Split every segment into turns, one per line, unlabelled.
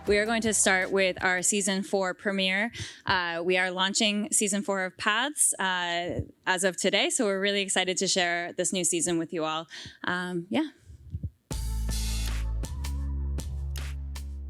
We are going to start with our season 4 premiere. We are launching season 4 of Paths as of today, so we're really excited to share this new season with you all.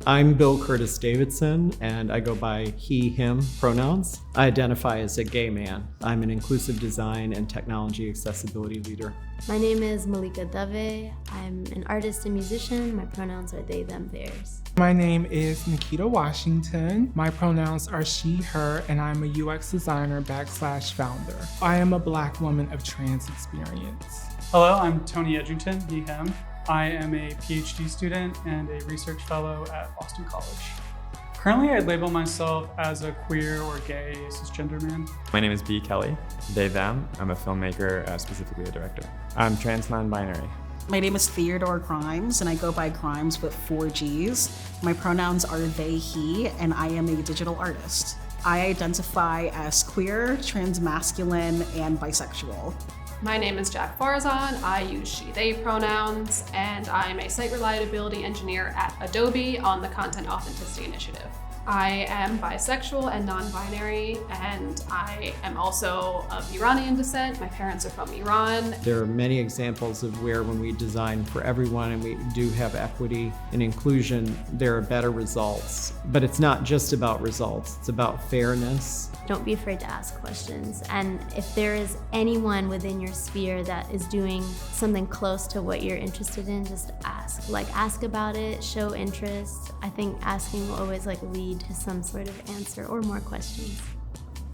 I'm Bill Curtis Davidson, and I go by he, him pronouns. I identify as a gay man. I'm an inclusive design and technology accessibility leader.
My name is Malika Dave. I'm an artist and musician. My pronouns are they, them, theirs.
My name is Nikita Washington. My pronouns are she, her, and I'm a UX designer / founder. I am a Black woman of trans experience.
Hello, I'm Tony Edgerton, he, him. I am a PhD student and a research fellow at Boston College. Currently, I label myself as a queer or gay cisgender man.
My name is B. Kelly, they, them. I'm a filmmaker, specifically a director. I'm trans non-binary.
My name is Theodore Grimes, and I go by Grimes with 4 Gs. My pronouns are they, he, and I am a digital artist. I identify as queer, transmasculine, and bisexual.
My name is Jack Farzan. I use she, they pronouns, and I'm a site reliability engineer at Adobe on the Content Authenticity Initiative. I am bisexual and non-binary, and I am also of Iranian descent. My parents are from Iran.
There are many examples of where when we design for everyone and we do have equity and inclusion, there are better results. But it's not just about results, it's about fairness.
Don't be afraid to ask questions. And if there is anyone within your sphere that is doing something close to what you're interested in, just ask. Ask about it, show interest. I think asking will always lead to some sort of answer or more questions.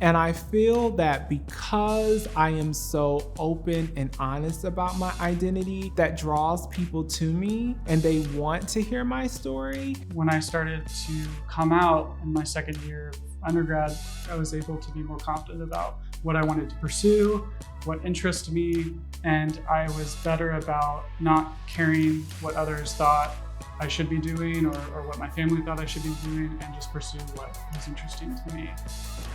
And I feel that because I am so open and honest about my identity, that draws people to me and they want to hear my story.
When I started to come out in my second year of undergrad, I was able to be more confident about what I wanted to pursue, what interests me, and I was better about not caring what others thought I should be doing or what my family thought I should be doing, and just pursue what was interesting to me.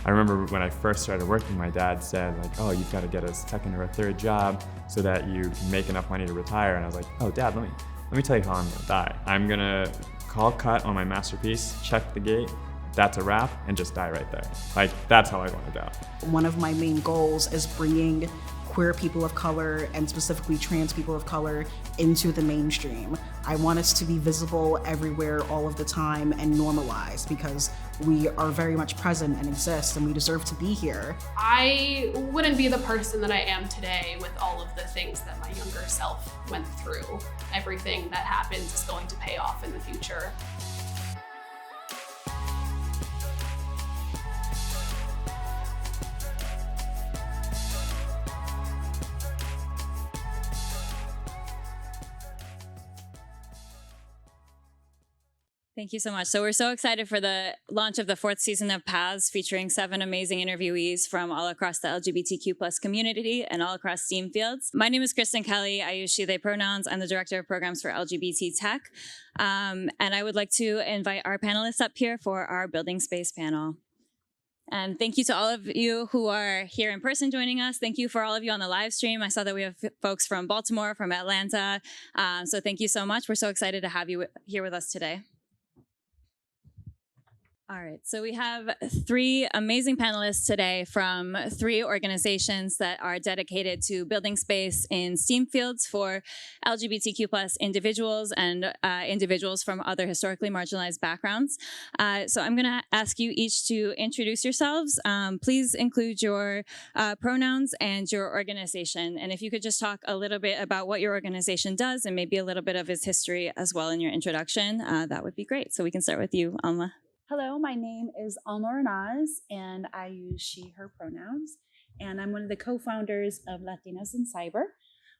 I remember when I first started working, my dad said, oh, you've got to get a second or a third job so that you can make enough money to retire. And I was like, oh, Dad, let me tell you how I'm gonna die. I'm gonna call cut on my masterpiece, check the gate, that's a wrap, and just die right there. That's how I want to die.
One of my main goals is bringing queer people of color, and specifically trans people of color, into the mainstream. I want us to be visible everywhere all of the time and normalized, because we are very much present and exist, and we deserve to be here.
I wouldn't be the person that I am today with all of the things that my younger self went through. Everything that happens is going to pay off in the future.
Thank you so much. So we're so excited for the launch of the 4th season of Paths, featuring 7 amazing interviewees from all across the LGBTQ plus community and all across STEAM fields. My name is Kristen Kelly. I use she, they pronouns. I'm the Director of Programs for LGBT Tech. And I would like to invite our panelists up here for our Building Space panel. And thank you to all of you who are here in person joining us. Thank you for all of you on the live stream. I saw that we have folks from Baltimore, from Atlanta. So thank you so much. We're so excited to have you here with us today. All right, so we have 3 amazing panelists today from 3 organizations that are dedicated to building space in STEAM fields for LGBTQ plus individuals and individuals from other historically marginalized backgrounds. So I'm gonna ask you each to introduce yourselves. Please include your pronouns and your organization. And if you could just talk a little bit about what your organization does and maybe a little bit of its history as well in your introduction, that would be great. So we can start with you, Alma.
Hello, my name is Alma Ranaz, and I use she, her pronouns. And I'm one of the co-founders of Latinas in Cyber.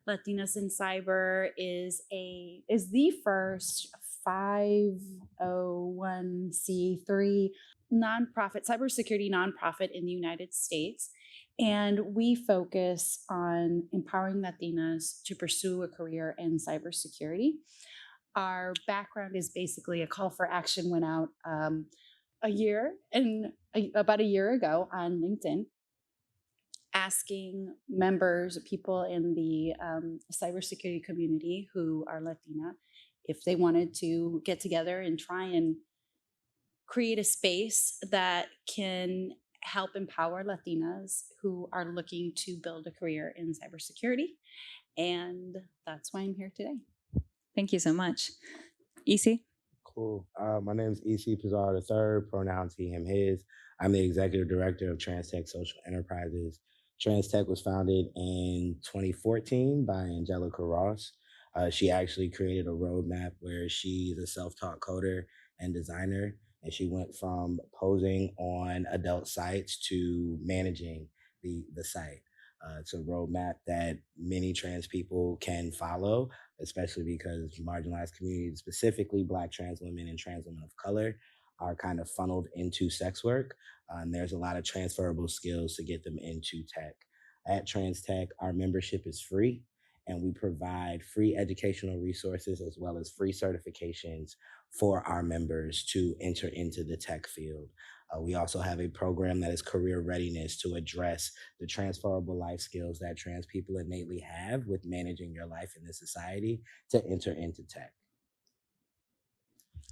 Latinas in Cyber is the first 501c3 nonprofit, cybersecurity nonprofit in the United States. And we focus on empowering Latinas to pursue a career in cybersecurity. Our background is basically a call for action went out about a year ago on LinkedIn, asking members, people in the cybersecurity community who are Latina, if they wanted to get together and try and create a space that can help empower Latinas who are looking to build a career in cybersecurity. And that's why I'm here today.
Thank you so much. EC?
Cool. My name is E.C. Pizarro III, pronouns he, him, his. I'm the executive director of TransTech Social Enterprises. TransTech was founded in 2014 by Angelica Ross. She actually created a roadmap where she's a self-taught coder and designer, and she went from posing on adult sites to managing the site. It's a roadmap that many trans people can follow, especially because marginalized communities, specifically Black trans women and trans women of color, are kind of funneled into sex work. And there's a lot of transferable skills to get them into tech. At Trans Tech, our membership is free, and we provide free educational resources as well as free certifications for our members to enter into the tech field. We also have a program that is career readiness to address the transferable life skills that trans people innately have with managing your life in this society to enter into tech.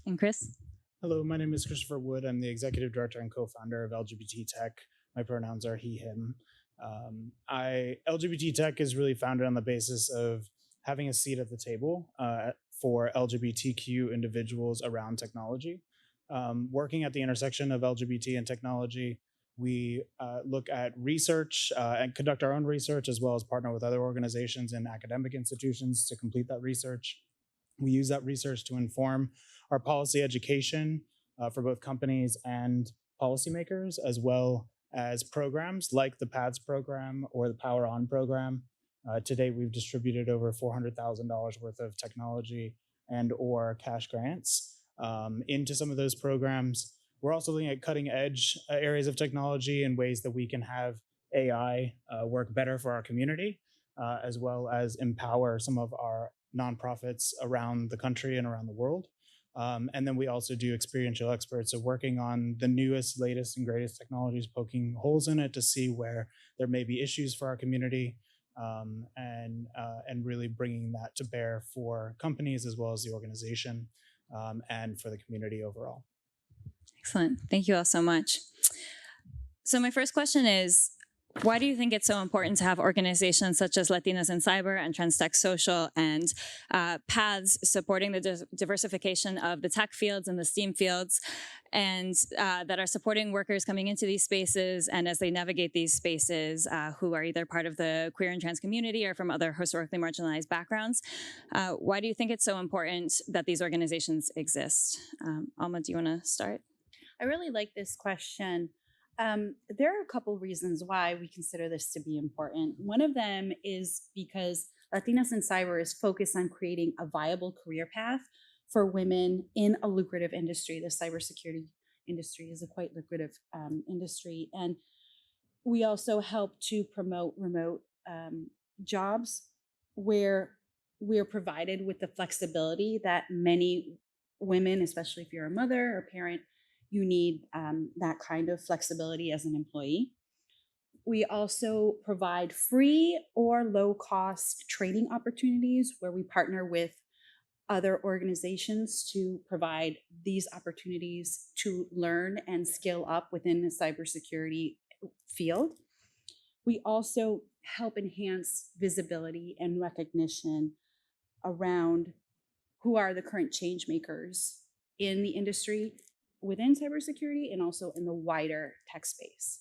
And Chris?
Hello, my name is Christopher Wood. I'm the executive director and co-founder of LGBT Tech. My pronouns are he, him. LGBT Tech is really founded on the basis of having a seat at the table for LGBTQ individuals around technology. Working at the intersection of LGBT and technology, we look at research and conduct our own research, as well as partner with other organizations and academic institutions to complete that research. We use that research to inform our policy education for both companies and policymakers, as well as programs like the PADS program or the Power On program. To date, we've distributed over $400,000 worth of technology and or cash grants into some of those programs. We're also looking at cutting edge areas of technology and ways that we can have AI work better for our community, as well as empower some of our nonprofits around the country and around the world. And then we also do experiential experts, so working on the newest, latest, and greatest technologies, poking holes in it to see where there may be issues for our community, and really bringing that to bear for companies as well as the organization and for the community overall.
Excellent. Thank you all so much. So my first question is, why do you think it's so important to have organizations such as Latinas in Cyber and TransTech Social and PATHS supporting the diversification of the tech fields and the STEAM fields, and that are supporting workers coming into these spaces and as they navigate these spaces who are either part of the queer and trans community or from other historically marginalized backgrounds? Why do you think it's so important that these organizations exist? Alma, do you want to start?
I really like this question. There are a couple reasons why we consider this to be important. One of them is because Latinas in Cyber is focused on creating a viable career path for women in a lucrative industry. The cybersecurity industry is a quite lucrative industry. And we also help to promote remote jobs where we're provided with the flexibility that many women, especially if you're a mother or parent, you need that kind of flexibility as an employee. We also provide free or low-cost training opportunities where we partner with other organizations to provide these opportunities to learn and skill up within the cybersecurity field. We also help enhance visibility and recognition around who are the current change makers in the industry within cybersecurity and also in the wider tech space.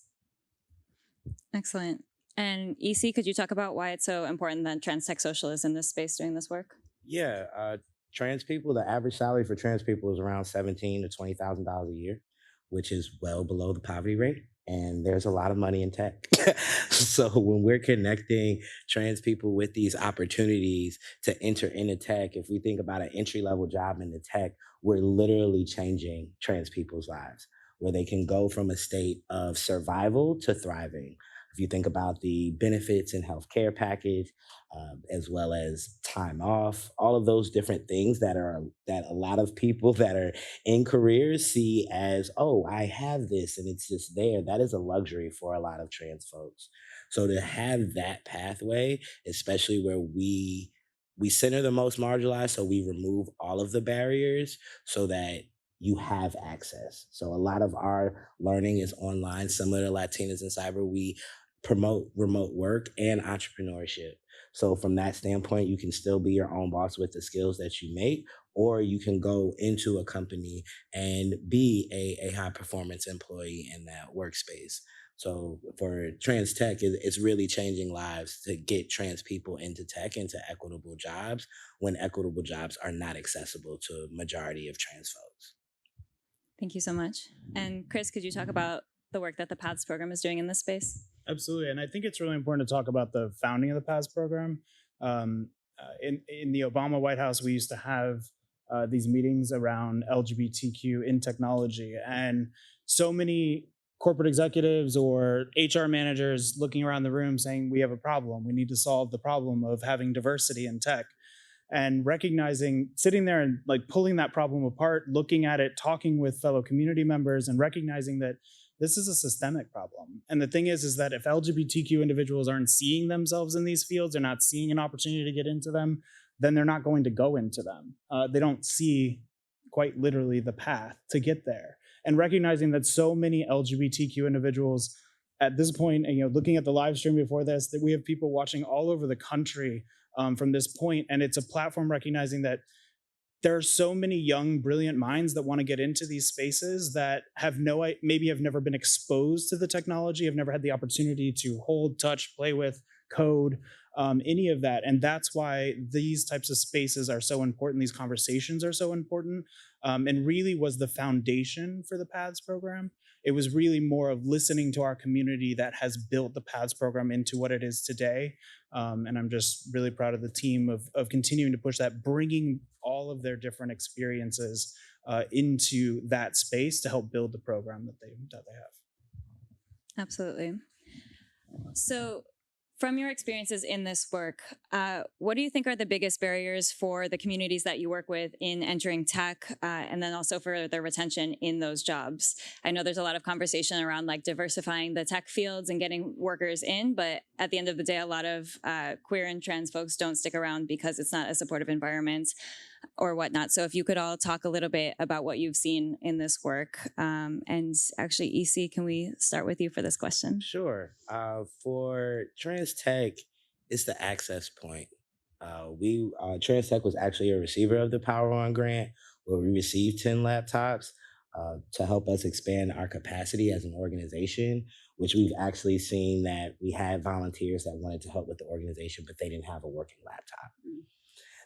Excellent. And EC, could you talk about why it's so important that TransTech Social is in this space doing this work?
Yeah, trans people, the average salary for trans people is around $17,000 to $20,000 a year, which is well below the poverty rate. And there's a lot of money in tech. So when we're connecting trans people with these opportunities to enter into tech, if we think about an entry-level job in the tech, we're literally changing trans people's lives, where they can go from a state of survival to thriving. If you think about the benefits and healthcare package, as well as time off, all of those different things that a lot of people that are in careers see as, oh, I have this and it's just there. That is a luxury for a lot of trans folks. So to have that pathway, especially where we center the most marginalized, so we remove all of the barriers so that you have access. So a lot of our learning is online. Similar to Latinas in Cyber, we promote remote work and entrepreneurship. So from that standpoint, you can still be your own boss with the skills that you make, or you can go into a company and be a high performance employee in that workspace. So for trans tech, it's really changing lives to get trans people into tech, into equitable jobs, when equitable jobs are not accessible to a majority of trans folks.
Thank you so much. And Chris, could you talk about the work that the PATHS program is doing in this space?
Absolutely, and I think it's really important to talk about the founding of the PATHS program. In the Obama White House, we used to have these meetings around LGBTQ in technology, and so many corporate executives or HR managers looking around the room saying, we have a problem. We need to solve the problem of having diversity in tech. And recognizing, sitting there and like pulling that problem apart, looking at it, talking with fellow community members, and recognizing that this is a systemic problem. And the thing is that if LGBTQ individuals aren't seeing themselves in these fields, they're not seeing an opportunity to get into them, then they're not going to go into them. They don't see quite literally the path to get there. And recognizing that so many LGBTQ individuals at this point, and, looking at the live stream before this, that we have people watching all over the country from this point, and it's a platform recognizing that there are so many young, brilliant minds that want to get into these spaces that maybe have never been exposed to the technology, have never had the opportunity to hold, touch, play with, code, any of that. And that's why these types of spaces are so important. These conversations are so important, and really was the foundation for the PATHS program. It was really more of listening to our community that has built the PATHS program into what it is today. And I'm just really proud of the team of continuing to push that, bringing all of their different experiences into that space to help build the program that they have.
Absolutely. So from your experiences in this work, what do you think are the biggest barriers for the communities that you work with in entering tech, and then also for their retention in those jobs? I know there's a lot of conversation around like diversifying the tech fields and getting workers in, but at the end of the day, a lot of queer and trans folks don't stick around because it's not a supportive environment or whatnot. So if you could all talk a little bit about what you've seen in this work. And actually, EC, can we start with you for this question?
Sure. For trans tech, it's the access point. Trans tech was actually a receiver of the Power On grant, where we received 10 laptops to help us expand our capacity as an organization, which we've actually seen that we had volunteers that wanted to help with the organization, but they didn't have a working laptop.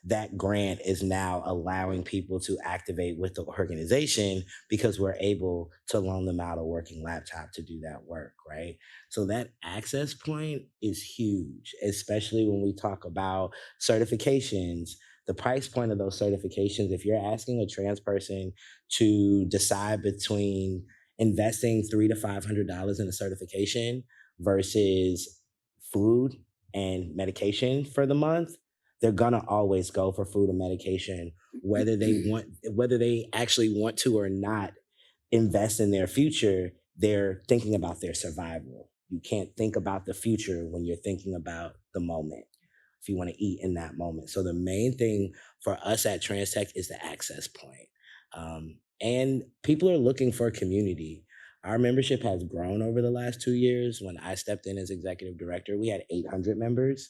That grant is now allowing people to activate with the organization because we're able to loan them out a working laptop to do that work, right? So that access point is huge, especially when we talk about certifications. The price point of those certifications, if you're asking a trans person to decide between investing $300 to $500 in a certification versus food and medication for the month, they're gonna always go for food and medication, whether they actually want to or not invest in their future. They're thinking about their survival. You can't think about the future when you're thinking about the moment, if you want to eat in that moment. So the main thing for us at Trans Tech is the access point. And people are looking for community. Our membership has grown over the last 2 years. When I stepped in as executive director, we had 800 members.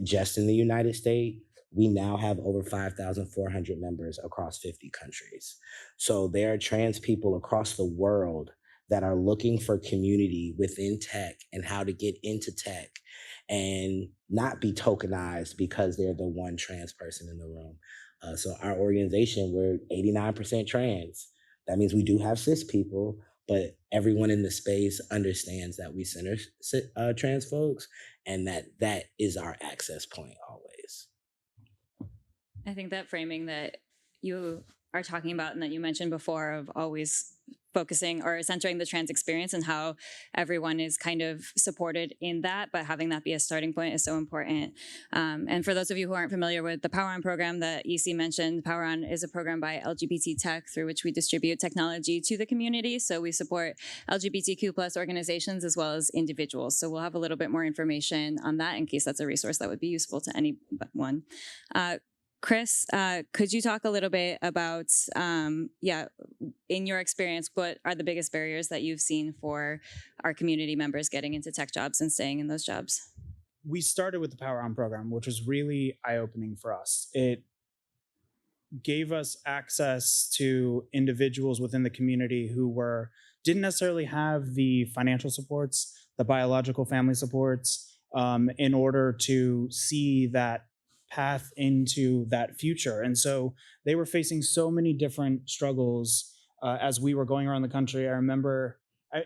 Just in the United States, we now have over 5,400 members across 50 countries. So there are trans people across the world that are looking for community within tech and how to get into tech and not be tokenized because they're the one trans person in the room. So our organization, we're 89% trans. That means we do have cis people, but everyone in the space understands that we center trans folks, and that is our access point always.
I think that framing that you are talking about and that you mentioned before of always focusing or centering the trans experience and how everyone is kind of supported in that, but having that be a starting point is so important. And for those of you who aren't familiar with the Power On program that EC mentioned, Power On is a program by LGBT Tech through which we distribute technology to the community. So we support LGBTQ plus organizations as well as individuals. So we'll have a little bit more information on that in case that's a resource that would be useful to anyone. Chris, could you talk a little bit about, in your experience, what are the biggest barriers that you've seen for our community members getting into tech jobs and staying in those jobs?
We started with the Power On program, which was really eye-opening for us. It gave us access to individuals within the community who didn't necessarily have the financial supports, the biological family supports, in order to see that path into that future. And so they were facing so many different struggles as we were going around the country. I remember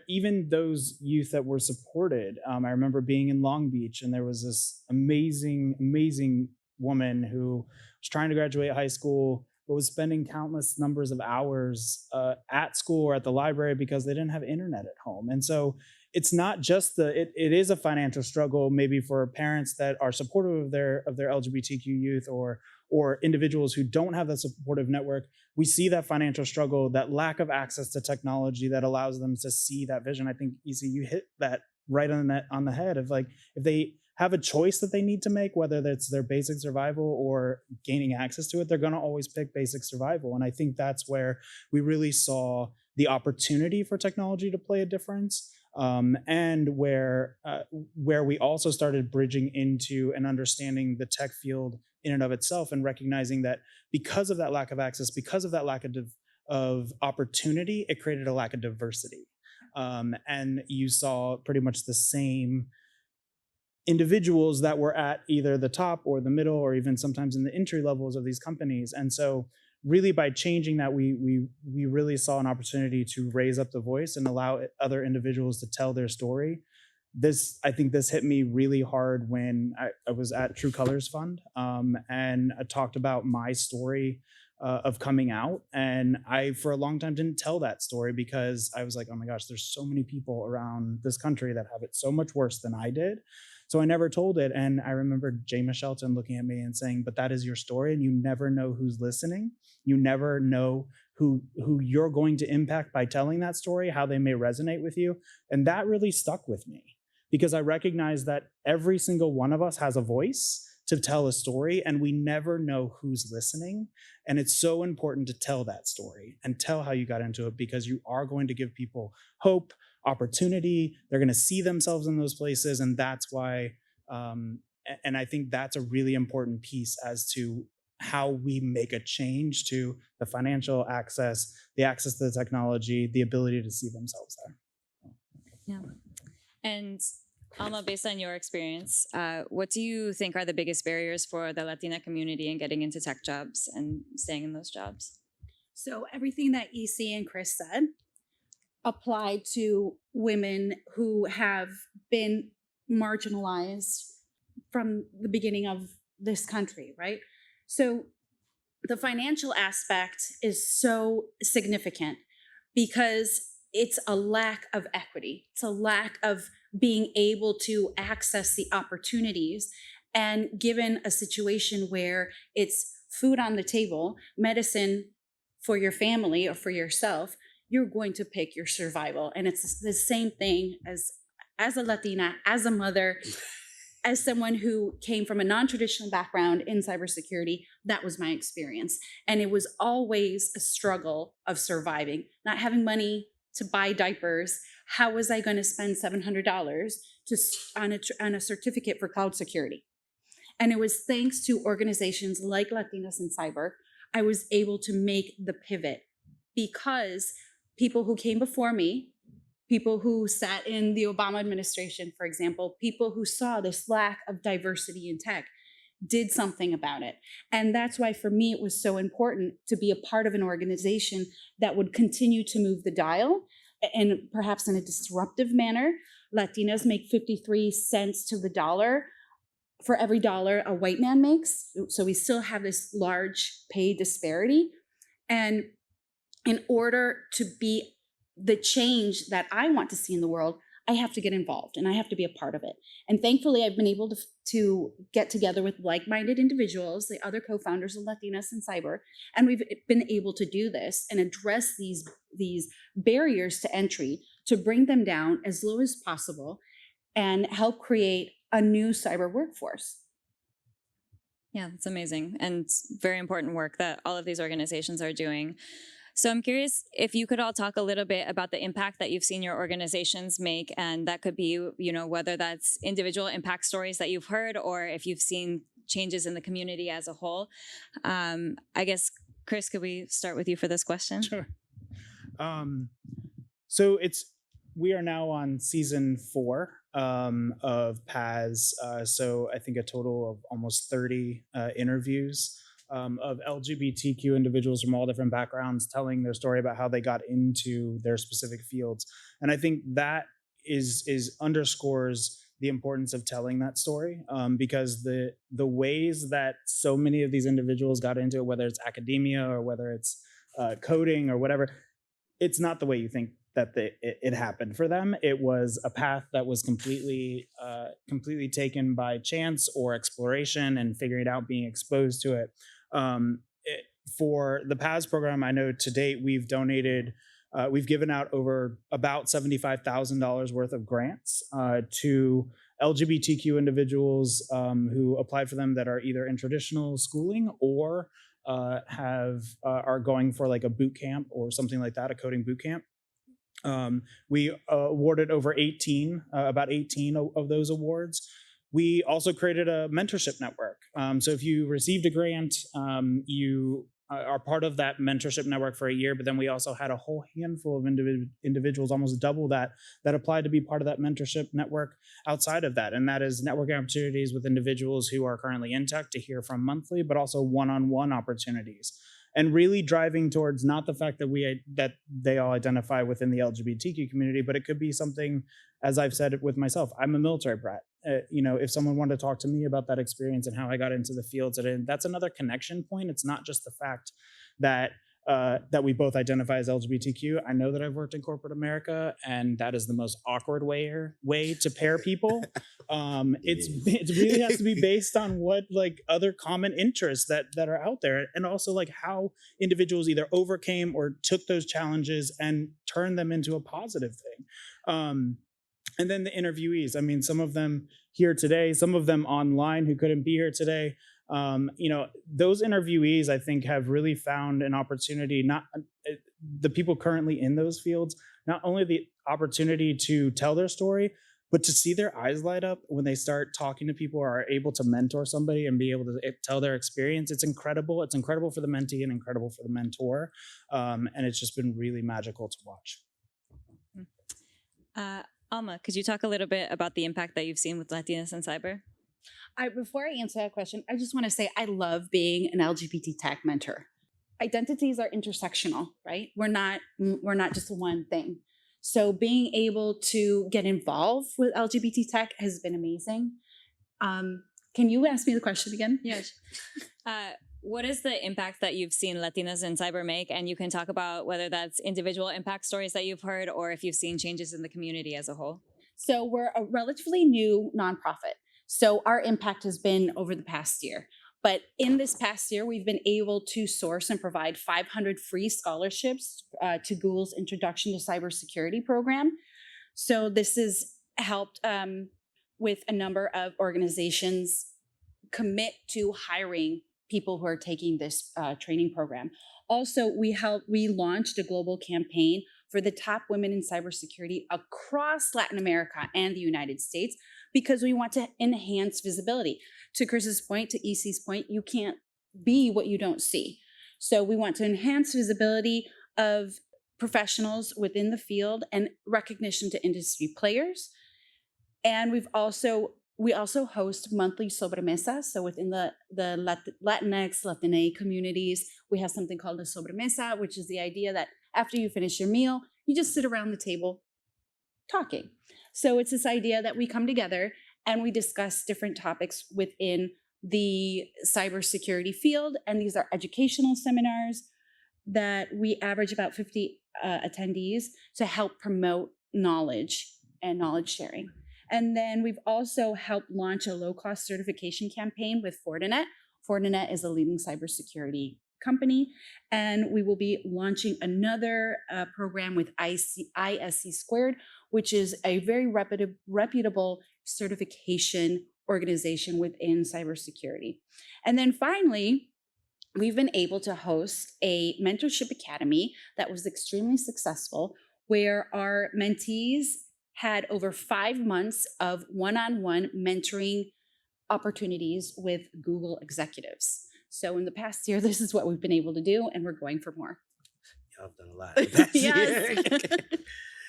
even those youth that were supported. I remember being in Long Beach, and there was this amazing woman who was trying to graduate high school, but was spending countless numbers of hours at school or at the library because they didn't have internet at home. And so it's not just it is a financial struggle maybe for parents that are supportive of their LGBTQ youth or individuals who don't have that supportive network. We see that financial struggle, that lack of access to technology that allows them to see that vision. I think, EC, you hit that right on the head of, like, if they have a choice that they need to make, whether that's their basic survival or gaining access to it, they're going to always pick basic survival. And I think that's where we really saw the opportunity for technology to play a difference. And where we also started bridging into and understanding the tech field in and of itself, and recognizing that because of that lack of access, because of that lack of opportunity, it created a lack of diversity. And you saw pretty much the same individuals that were at either the top or the middle, or even sometimes in the entry levels of these companies. And so really by changing that, we really saw an opportunity to raise up the voice and allow other individuals to tell their story. I think this hit me really hard when I was at True Colors Fund, and I talked about my story of coming out. And I, for a long time, didn't tell that story because I was like, oh my gosh, there's so many people around this country that have it so much worse than I did. So I never told it. And I remember Jama Shelton looking at me and saying, but that is your story, and you never know who's listening. You never know who you're going to impact by telling that story, how they may resonate with you. And that really stuck with me, because I recognize that every single one of us has a voice to tell a story, and we never know who's listening. And it's so important to tell that story and tell how you got into it, because you are going to give people hope, opportunity. They're going to see themselves in those places. And that's why, and I think that's a really important piece as to how we make a change to the financial access, the access to the technology, the ability to see themselves there.
Yeah. And Alma, based on your experience, what do you think are the biggest barriers for the Latina community in getting into tech jobs and staying in those jobs?
So everything that EC and Chris said apply to women who have been marginalized from the beginning of this country, right? So the financial aspect is so significant because it's a lack of equity. It's a lack of being able to access the opportunities. And given a situation where it's food on the table, medicine for your family or for yourself, you're going to pick your survival. And it's the same thing as a Latina, as a mother, as someone who came from a non-traditional background in cybersecurity. That was my experience. And it was always a struggle of surviving, not having money to buy diapers. How was I going to spend $700 on a certificate for cloud security? And it was thanks to organizations like Latinas in Cyber, I was able to make the pivot, because people who came before me, people who sat in the Obama administration, for example, people who saw this lack of diversity in tech, did something about it. And that's why for me, it was so important to be a part of an organization that would continue to move the dial, and perhaps in a disruptive manner. Latinas make 53 cents to the dollar for every dollar a white man makes. So we still have this large pay disparity. And in order to be the change that I want to see in the world, I have to get involved and I have to be a part of it. And thankfully, I've been able to get together with like-minded individuals, the other co-founders of Latinas in Cyber, and we've been able to do this and address these barriers to entry, to bring them down as low as possible and help create a new cyber workforce.
Yeah, that's amazing. And it's very important work that all of these organizations are doing. So I'm curious if you could all talk a little bit about the impact that you've seen your organizations make. And that could be, whether that's individual impact stories that you've heard or if you've seen changes in the community as a whole. I guess, Chris, could we start with you for this question?
Sure. So we are now on season 4 of PAS. So I think a total of almost 30 interviews of LGBTQ individuals from all different backgrounds telling their story about how they got into their specific fields. And I think that is underscores the importance of telling that story, because the ways that so many of these individuals got into it, whether it's academia or whether it's coding or whatever, it's not the way you think that it happened for them. It was a path that was completely taken by chance or exploration and figuring it out, being exposed to it. For the PAS program, I know to date we've given out over about $75,000 worth of grants to LGBTQ individuals who applied for them that are either in traditional schooling or are going for like a boot camp or something like that, a coding boot camp. We awarded over about 18 of those awards. We also created a mentorship network. So if you received a grant, you are part of that mentorship network for a year, but then we also had a whole handful of individuals, almost double that applied to be part of that mentorship network outside of that. And that is networking opportunities with individuals who are currently in tech to hear from monthly, but also one-on-one opportunities. And really driving towards not the fact that they all identify within the LGBTQ community, but it could be something, as I've said with myself, I'm a military brat. If someone wanted to talk to me about that experience and how I got into the fields, that's another connection point. It's not just the fact that we both identify as LGBTQ. I know that I've worked in corporate America, and that is the most awkward way to pair people. It really has to be based on what like other common interests that are out there, and also like how individuals either overcame or took those challenges and turned them into a positive thing. And then the interviewees, I mean, some of them here today, some of them online who couldn't be here today. Those interviewees, I think, have really found an opportunity, not the people currently in those fields, not only the opportunity to tell their story, but to see their eyes light up when they start talking to people or are able to mentor somebody and be able to tell their experience. It's incredible. It's incredible for the mentee and incredible for the mentor. And it's just been really magical to watch.
Alma, could you talk a little bit about the impact that you've seen with Latinas in cyber?
Before I answer that question, I just want to say I love being an LGBT tech mentor. Identities are intersectional, right? We're not just one thing. So being able to get involved with LGBT tech has been amazing. Can you ask me the question again?
Yes. What is the impact that you've seen Latinas in cyber make? And you can talk about whether that's individual impact stories that you've heard or if you've seen changes in the community as a whole.
So we're a relatively new nonprofit. So our impact has been over the past year. But in this past year, we've been able to source and provide 500 free scholarships to Google's Introduction to Cybersecurity program. So this has helped with a number of organizations commit to hiring people who are taking this training program. Also, we launched a global campaign for the top women in cybersecurity across Latin America and the United States because we want to enhance visibility. To Chris's point, to EC's point, you can't be what you don't see. So we want to enhance visibility of professionals within the field and recognition to industry players. And we also host monthly sobremesas. So within the Latinx, Latina communities, we have something called a sobremesa, which is the idea that after you finish your meal, you just sit around the table talking. So it's this idea that we come together and we discuss different topics within the cybersecurity field. And these are educational seminars that we average about 50 attendees to help promote knowledge and knowledge sharing. And then we've also helped launch a low-cost certification campaign with Fortinet. Fortinet is a leading cybersecurity company, and we will be launching another program with ISC Squared, which is a very reputable certification organization within cybersecurity. And then finally, we've been able to host a mentorship academy that was extremely successful, where our mentees had over 5 months of one-on-one mentoring opportunities with Google executives. So in the past year, this is what we've been able to do, and we're going for more.
Y'all have done a lot the past
Yes.
year.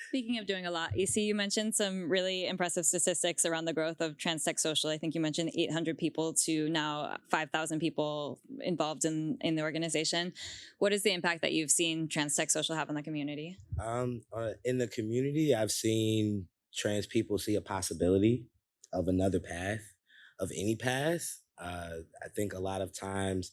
Speaking of doing a lot, EC, you mentioned some really impressive statistics around the growth of Trans Tech Social. I think you mentioned 800 people to now 5,000 people involved in the organization. What is the impact that you've seen Trans Tech Social have on the community?
In the community, I've seen trans people see a possibility of another path, of any path. I think a lot of times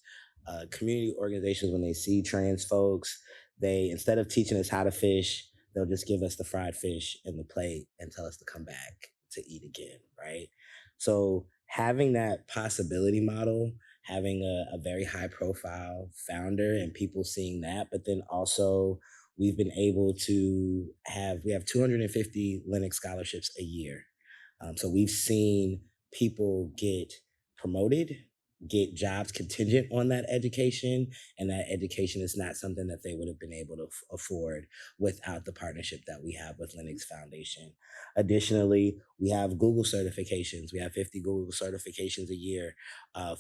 community organizations, when they see trans folks, they, instead of teaching us how to fish, they'll just give us the fried fish and the plate and tell us to come back to eat again, right? So having that possibility model, having a very high profile founder and people seeing that, but then also we've been able to we have 250 Linux scholarships a year. So we've seen people get promoted, get jobs contingent on that education, and that education is not something that they would have been able to afford without the partnership that we have with Linux Foundation. Additionally, we have Google certifications. We have 50 Google certifications a year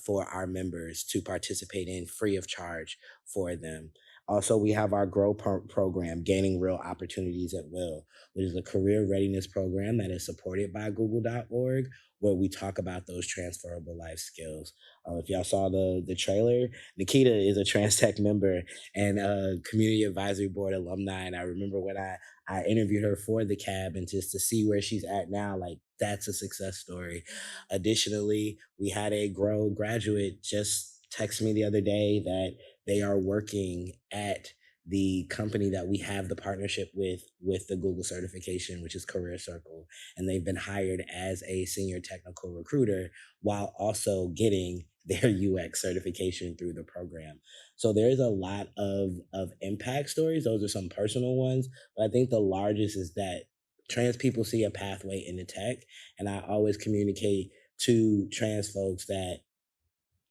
for our members to participate in free of charge for them. Also, we have our GROW program, Gaining Real Opportunities at Will, which is a career readiness program that is supported by Google.org, where we talk about those transferable life skills. If y'all saw the trailer, Nikita is a Trans Tech member and a community advisory board alumni. And I remember when I interviewed her for the cab, and just to see where she's at now, like, that's a success story. Additionally, we had a GROW graduate just text me the other day that they are working at the company that we have the partnership with the Google certification, which is Career Circle. And they've been hired as a senior technical recruiter while also getting their UX certification through the program. So there's a lot of impact stories. Those are some personal ones, but I think the largest is that trans people see a pathway into tech. And I always communicate to trans folks that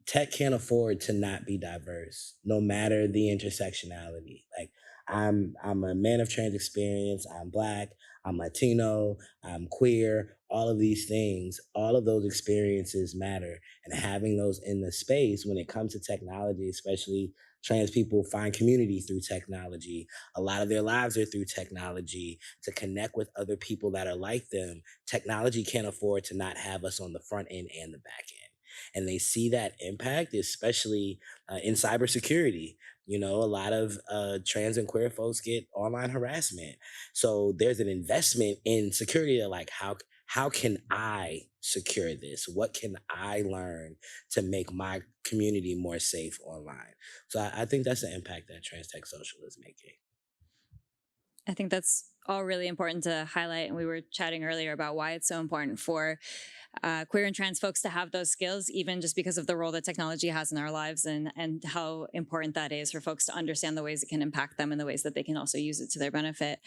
tech can't afford to not be diverse, no matter the intersectionality. Like, I'm a man of trans experience, I'm Black, I'm Latino, I'm queer, all of these things, all of those experiences matter. And having those in the space when it comes to technology, especially trans people find community through technology. A lot of their lives are through technology to connect with other people that are like them. Technology can't afford to not have us on the front end and the back end. And they see that impact, especially in cybersecurity. You know, a lot of trans and queer folks get online harassment. So there's an investment in security. Like, how can I secure this? What can I learn to make my community more safe online? So I think that's the impact that Trans Tech Social is making.
I think that's all really important to highlight. And we were chatting earlier about why it's so important for queer and trans folks to have those skills, even just because of the role that technology has in our lives, and how important that is for folks to understand the ways it can impact them and the ways that they can also use it to their benefit.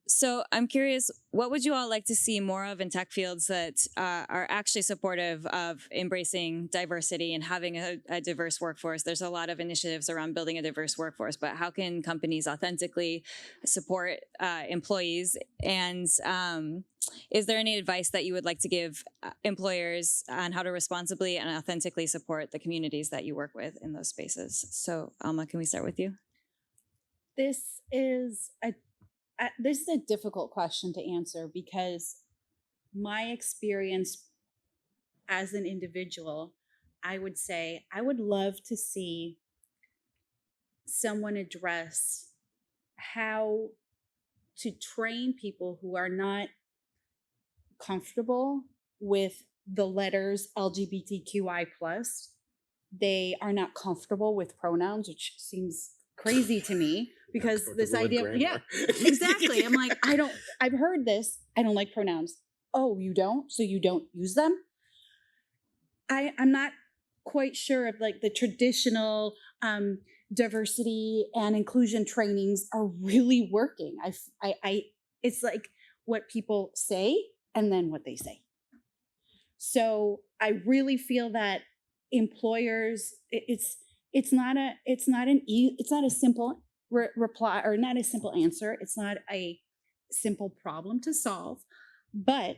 So I'm curious, what would you all like to see more of in tech fields that are actually supportive of embracing diversity and having a diverse workforce? There's a lot of initiatives around building a diverse workforce, but how can companies authentically support employees? And is there any advice that you would like to give employers on how to responsibly and authentically support the communities that you work with in those spaces? So Alma, can we start with you?
This is a difficult question to answer, because my experience as an individual, I would say I would love to see someone address how to train people who are not comfortable with the letters LGBTQI+. They are not comfortable with pronouns, which seems crazy to me, because this idea, yeah, exactly. I'm like, I've heard this. I don't like pronouns. Oh, you don't? So you don't use them? I'm not quite sure if, like, the traditional diversity and inclusion trainings are really working. It's like what people say and then what they say. So I really feel that employers, it's not a simple reply, or not a simple answer. It's not a simple problem to solve, but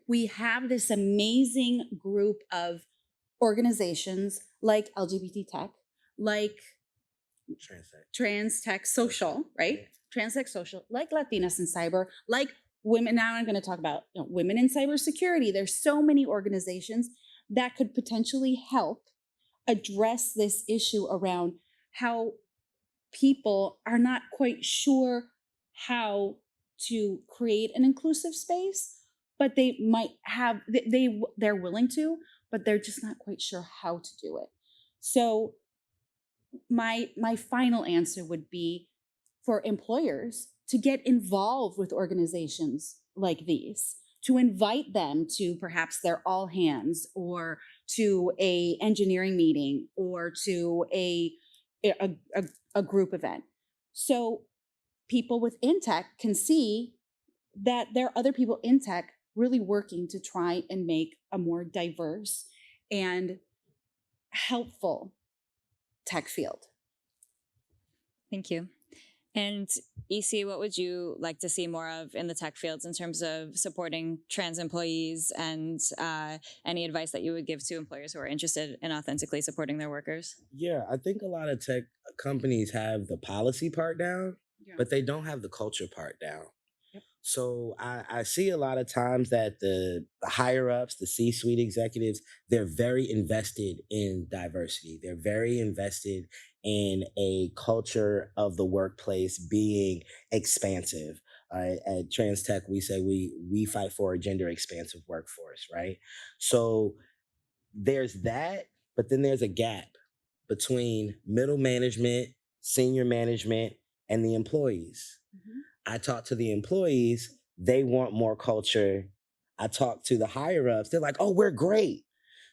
we have this amazing group of organizations like LGBT Tech, like Trans Tech Social, right? Trans Tech Social, like Latinas in Cyber, like women. Now I'm going to talk about women in cybersecurity. There's so many organizations that could potentially help address this issue around how people are not quite sure how to create an inclusive space, but they might have they're willing to, but they're just not quite sure how to do it. So my final answer would be for employers to get involved with organizations like these, to invite them to perhaps their all hands, or to a engineering meeting, or to a group event. So people within tech can see that there are other people in tech really working to try and make a more diverse and helpful tech field.
Thank you. And EC, what would you like to see more of in the tech fields in terms of supporting trans employees, and any advice that you would give to employers who are interested in authentically supporting their workers?
Yeah, I think a lot of tech companies have the policy part down, but they don't have the culture part down. So I see a lot of times that the higher ups, the C-suite executives, they're very invested in diversity. They're very invested in a culture of the workplace being expansive. At Trans Tech, we say we fight for a gender expansive workforce, right? So there's that, but then there's a gap between middle management, senior management, and the employees. I talk to the employees, they want more culture. I talk to the higher ups, they're like, oh, we're great.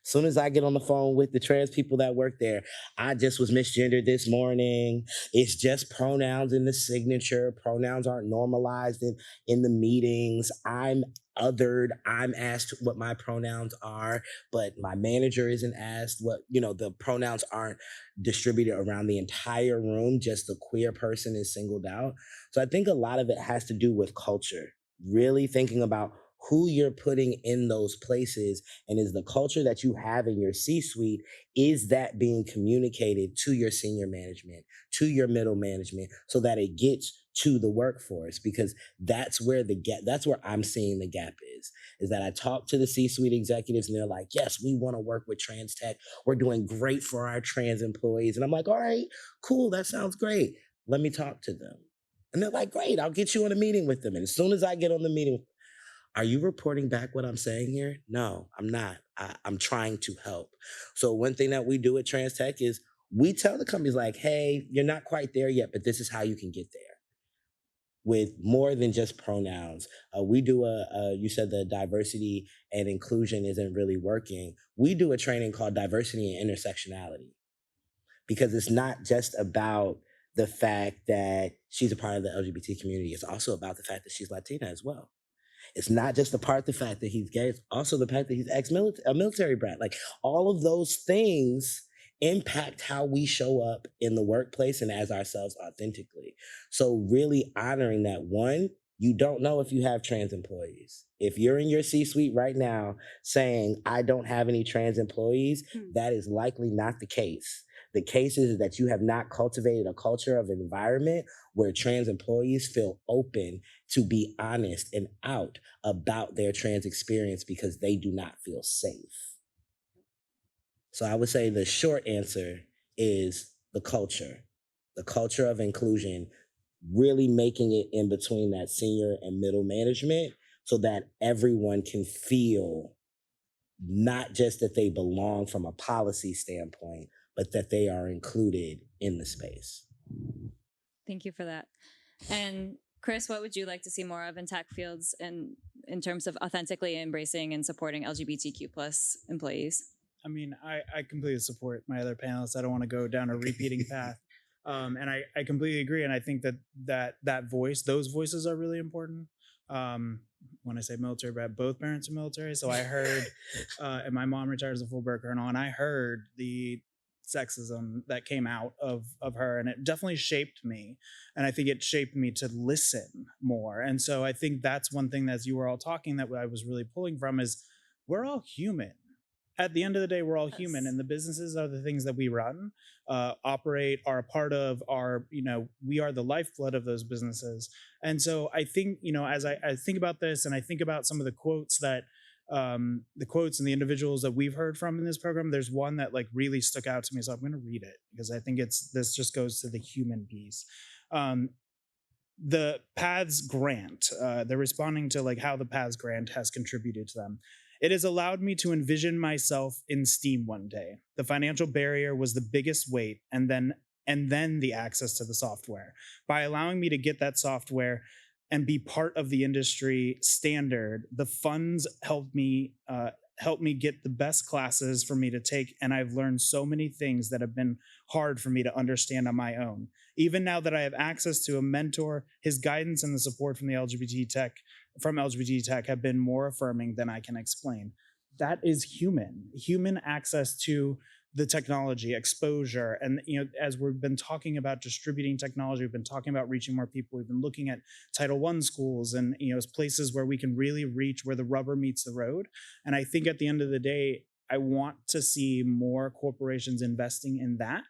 Soon as I get on the phone with the trans people that work there, I just was misgendered this morning. It's just pronouns in the signature. Pronouns aren't normalized in the meetings. I'm othered. I'm asked what my pronouns are, but my manager isn't asked what, the pronouns aren't distributed around the entire room. Just the queer person is singled out. So I think a lot of it has to do with culture, really thinking about who you're putting in those places, and is the culture that you have in your C-suite, is that being communicated to your senior management, to your middle management, so that it gets to the workforce? Because that's where that's where I'm seeing the gap is that I talk to the C-suite executives and they're like, yes, we want to work with Trans Tech. We're doing great for our trans employees. And I'm like, all right, cool, that sounds great. Let me talk to them. And they're like, great, I'll get you on a meeting with them. And as soon as I get on the meeting, are you reporting back what I'm saying here? No, I'm not. I'm trying to help. So one thing that we do at Trans Tech is we tell the companies like, hey, you're not quite there yet, but this is how you can get there with more than just pronouns. We do you said the diversity and inclusion isn't really working. We do a training called diversity and intersectionality, because it's not just about the fact that she's a part of the LGBT community. It's also about the fact that she's Latina as well. It's not just the fact that he's gay, it's also the fact that he's a military brat. Like, all of those things impact how we show up in the workplace and as ourselves authentically. So really honoring that. One, you don't know if you have trans employees. If you're in your C-suite right now saying, I don't have any trans employees, that is likely not the case. The case is that you have not cultivated a culture of environment where trans employees feel open to be honest and out about their trans experience because they do not feel safe. So I would say the short answer is the culture of inclusion, really making it in between that senior and middle management so that everyone can feel not just that they belong from a policy standpoint, but that they are included in the space.
Thank you for that. And Chris, what would you like to see more of in tech fields in terms of authentically embracing and supporting LGBTQ plus employees?
I mean, I completely support my other panelists. I don't want to go down a repeating path. And I completely agree. And I think that voice, those voices are really important. when I say military brat, both parents are military. So I heard, and my mom retired as a full bird colonel, and I heard the sexism that came out of her, and it definitely shaped me. And I think it shaped me to listen more. And so I think that's one thing that, as you were all talking, that I was really pulling from is we're all human. At the end of the day, we're all human, and the businesses are the things that we run, operate, are a part of, are, we are the lifeblood of those businesses. And so I think, as I think about this and I think about some of the quotes that, the quotes and the individuals that we've heard from in this program, there's one that like really stuck out to me. So I'm going to read it because I think this just goes to the human piece. The PATHS grant, they're responding to like how the PATHS grant has contributed to them. It has allowed me to envision myself in STEAM one day. The financial barrier was the biggest weight, and then the access to the software. By allowing me to get that software and be part of the industry standard, the funds helped me get the best classes for me to take, and I've learned so many things that have been hard for me to understand on my own. Even now that I have access to a mentor, his guidance and the support from LGBT Tech have been more affirming than I can explain. That is human access to the technology, exposure. And as we've been talking about distributing technology, we've been talking about reaching more people. We've been looking at Title I schools and places where we can really reach where the rubber meets the road. And I think at the end of the day, I want to see more corporations investing in that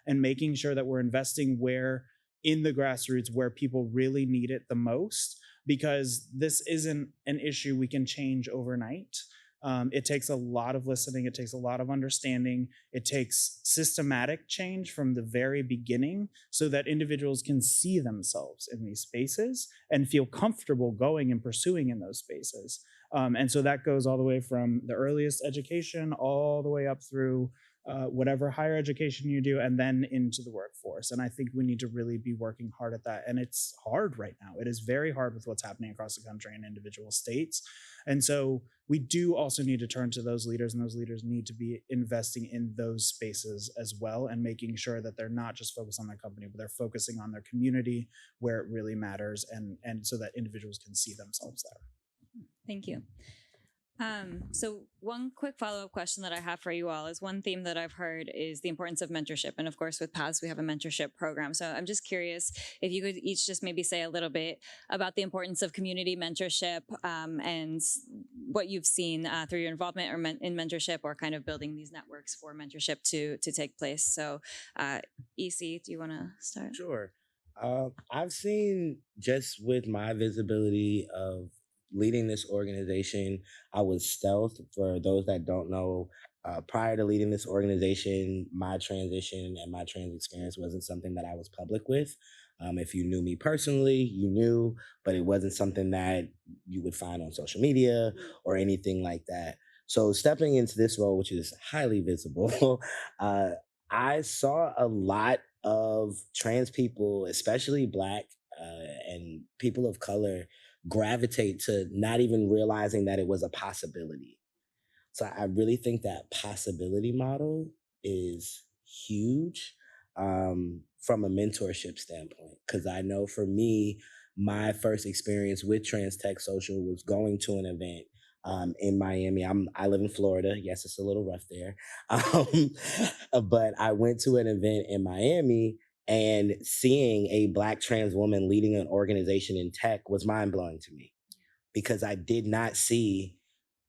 and making sure that we're investing where in the grassroots where people really need it the most, because this isn't an issue we can change overnight. It takes a lot of listening. It takes a lot of understanding. It takes systematic change from the very beginning so that individuals can see themselves in these spaces and feel comfortable going and pursuing in those spaces. And so that goes all the way from the earliest education all the way up through whatever higher education you do, and then into the workforce. And I think we need to really be working hard at that. And it's hard right now. It is very hard with what's happening across the country in individual states. And so we do also need to turn to those leaders, and those leaders need to be investing in those spaces as well, and making sure that they're not just focused on their company, but they're focusing on their community where it really matters, and so that individuals can see themselves there.
Thank you. So one quick follow-up question that I have for you all is, one theme that I've heard is the importance of mentorship. And of course, with PATHS, we have a mentorship program. So I'm just curious if you could each just maybe say a little bit about the importance of community mentorship and what you've seen through your involvement or in mentorship, or kind of building these networks for mentorship to take place. So EC, do you want to start?
Sure. I've seen, just with my visibility of leading this organization, I was stealth. For those that don't know, prior to leading this organization, my transition and my trans experience wasn't something that I was public with. If you knew me personally, you knew, but it wasn't something that you would find on social media or anything like that. So stepping into this role, which is highly visible, I saw a lot of trans people, especially Black and people of color, gravitate to not even realizing that it was a possibility. So I really think that possibility model is huge from a mentorship standpoint. Because I know for me, my first experience with Trans Tech Social was going to an event in Miami. I live in Florida. Yes, it's a little rough there. But I went to an event in Miami, and seeing a Black trans woman leading an organization in tech was mind-blowing to me, because I did not see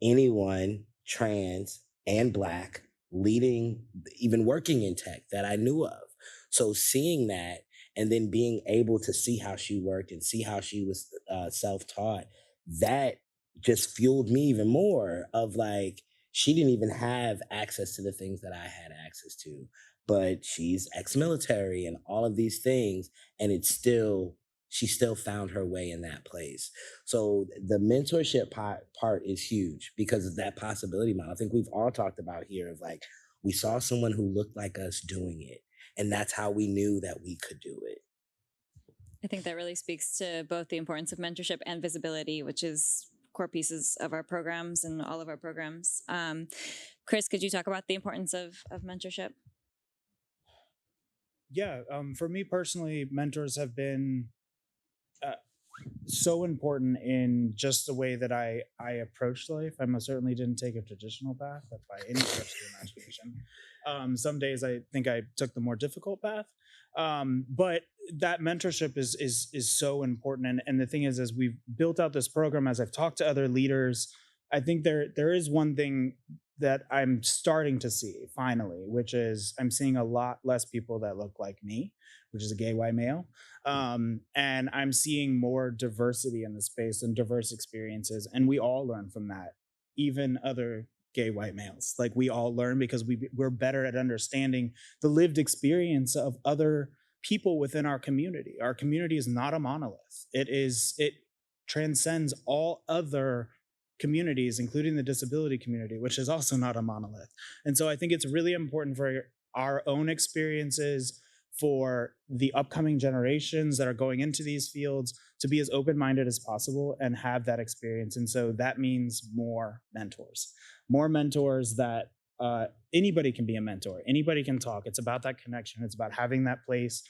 anyone trans and Black leading, even working in tech, that I knew of. So seeing that, and then being able to see how she worked and see how she was self-taught, that just fueled me even more of like, she didn't even have access to the things that I had access to, but she's ex-military and all of these things, and she still found her way in that place. So the mentorship part is huge because of that possibility model. I think we've all talked about here of like, we saw someone who looked like us doing it, and that's how we knew that we could do it.
I think that really speaks to both the importance of mentorship and visibility, which is core pieces of our programs and all of our programs. Chris, could you talk about the importance of mentorship?
Yeah, for me personally, mentors have been so important in just the way that I approach life. I most certainly didn't take a traditional path by any stretch of the imagination. Some days I think I took the more difficult path, but that mentorship is so important. And the thing is, as we've built out this program, as I've talked to other leaders, I think there is one thing that I'm starting to see finally, which is I'm seeing a lot less people that look like me, which is a gay white male. And I'm seeing more diversity in the space and diverse experiences. And we all learn from that, even other gay white males. Like we all learn because we're better at understanding the lived experience of other people within our community. Our community is not a monolith. It transcends all other communities, including the disability community, which is also not a monolith. And so I think it's really important for our own experiences, for the upcoming generations that are going into these fields, to be as open-minded as possible and have that experience. And so that means more mentors that anybody can be a mentor. Anybody can talk. It's about that connection. It's about having that place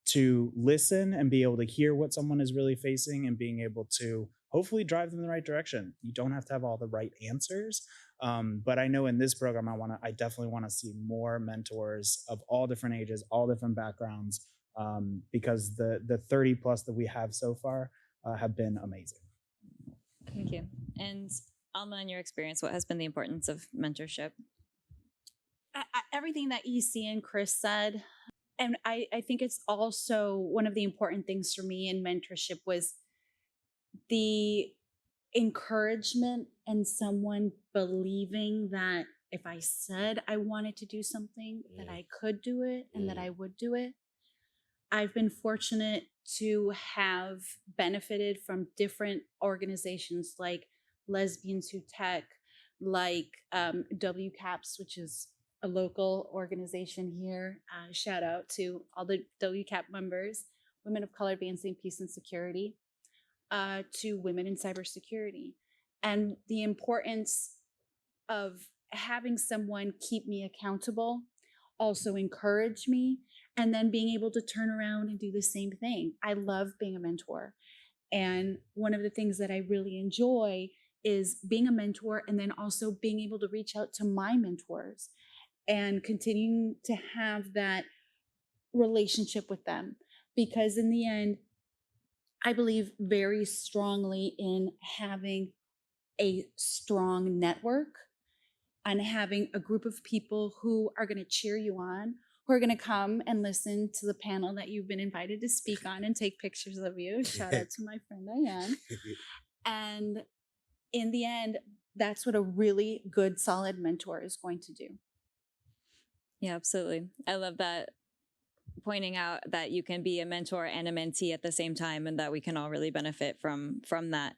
to listen and be able to hear what someone is really facing and being able to hopefully drive them in the right direction. You don't have to have all the right answers. But I know in this program, I definitely want to see more mentors of all different ages, all different backgrounds, because the 30 plus that we have so far have been amazing.
Thank you. And Alma, in your experience, what has been the importance of mentorship?
Everything that EC and Chris said. And I think it's also one of the important things for me in mentorship was the encouragement and someone believing that if I said I wanted to do something, that I could do it and that I would do it. I've been fortunate to have benefited from different organizations like Lesbians Who Tech, like WCAPS, which is a local organization here. Shout out to all the WCAP members, Women of Color Advancing Peace and Security, to Women in Cybersecurity. And the importance of having someone keep me accountable, also encourage me, and then being able to turn around and do the same thing. I love being a mentor. And one of the things that I really enjoy is being a mentor and then also being able to reach out to my mentors and continuing to have that relationship with them. Because in the end, I believe very strongly in having a strong network and having a group of people who are going to cheer you on, who are going to come and listen to the panel that you've been invited to speak on and take pictures of you. Shout out to my friend Diane. And in the end, that's what a really good, solid mentor is going to do.
Yeah, absolutely. I love that, pointing out that you can be a mentor and a mentee at the same time, and that we can all really benefit from that.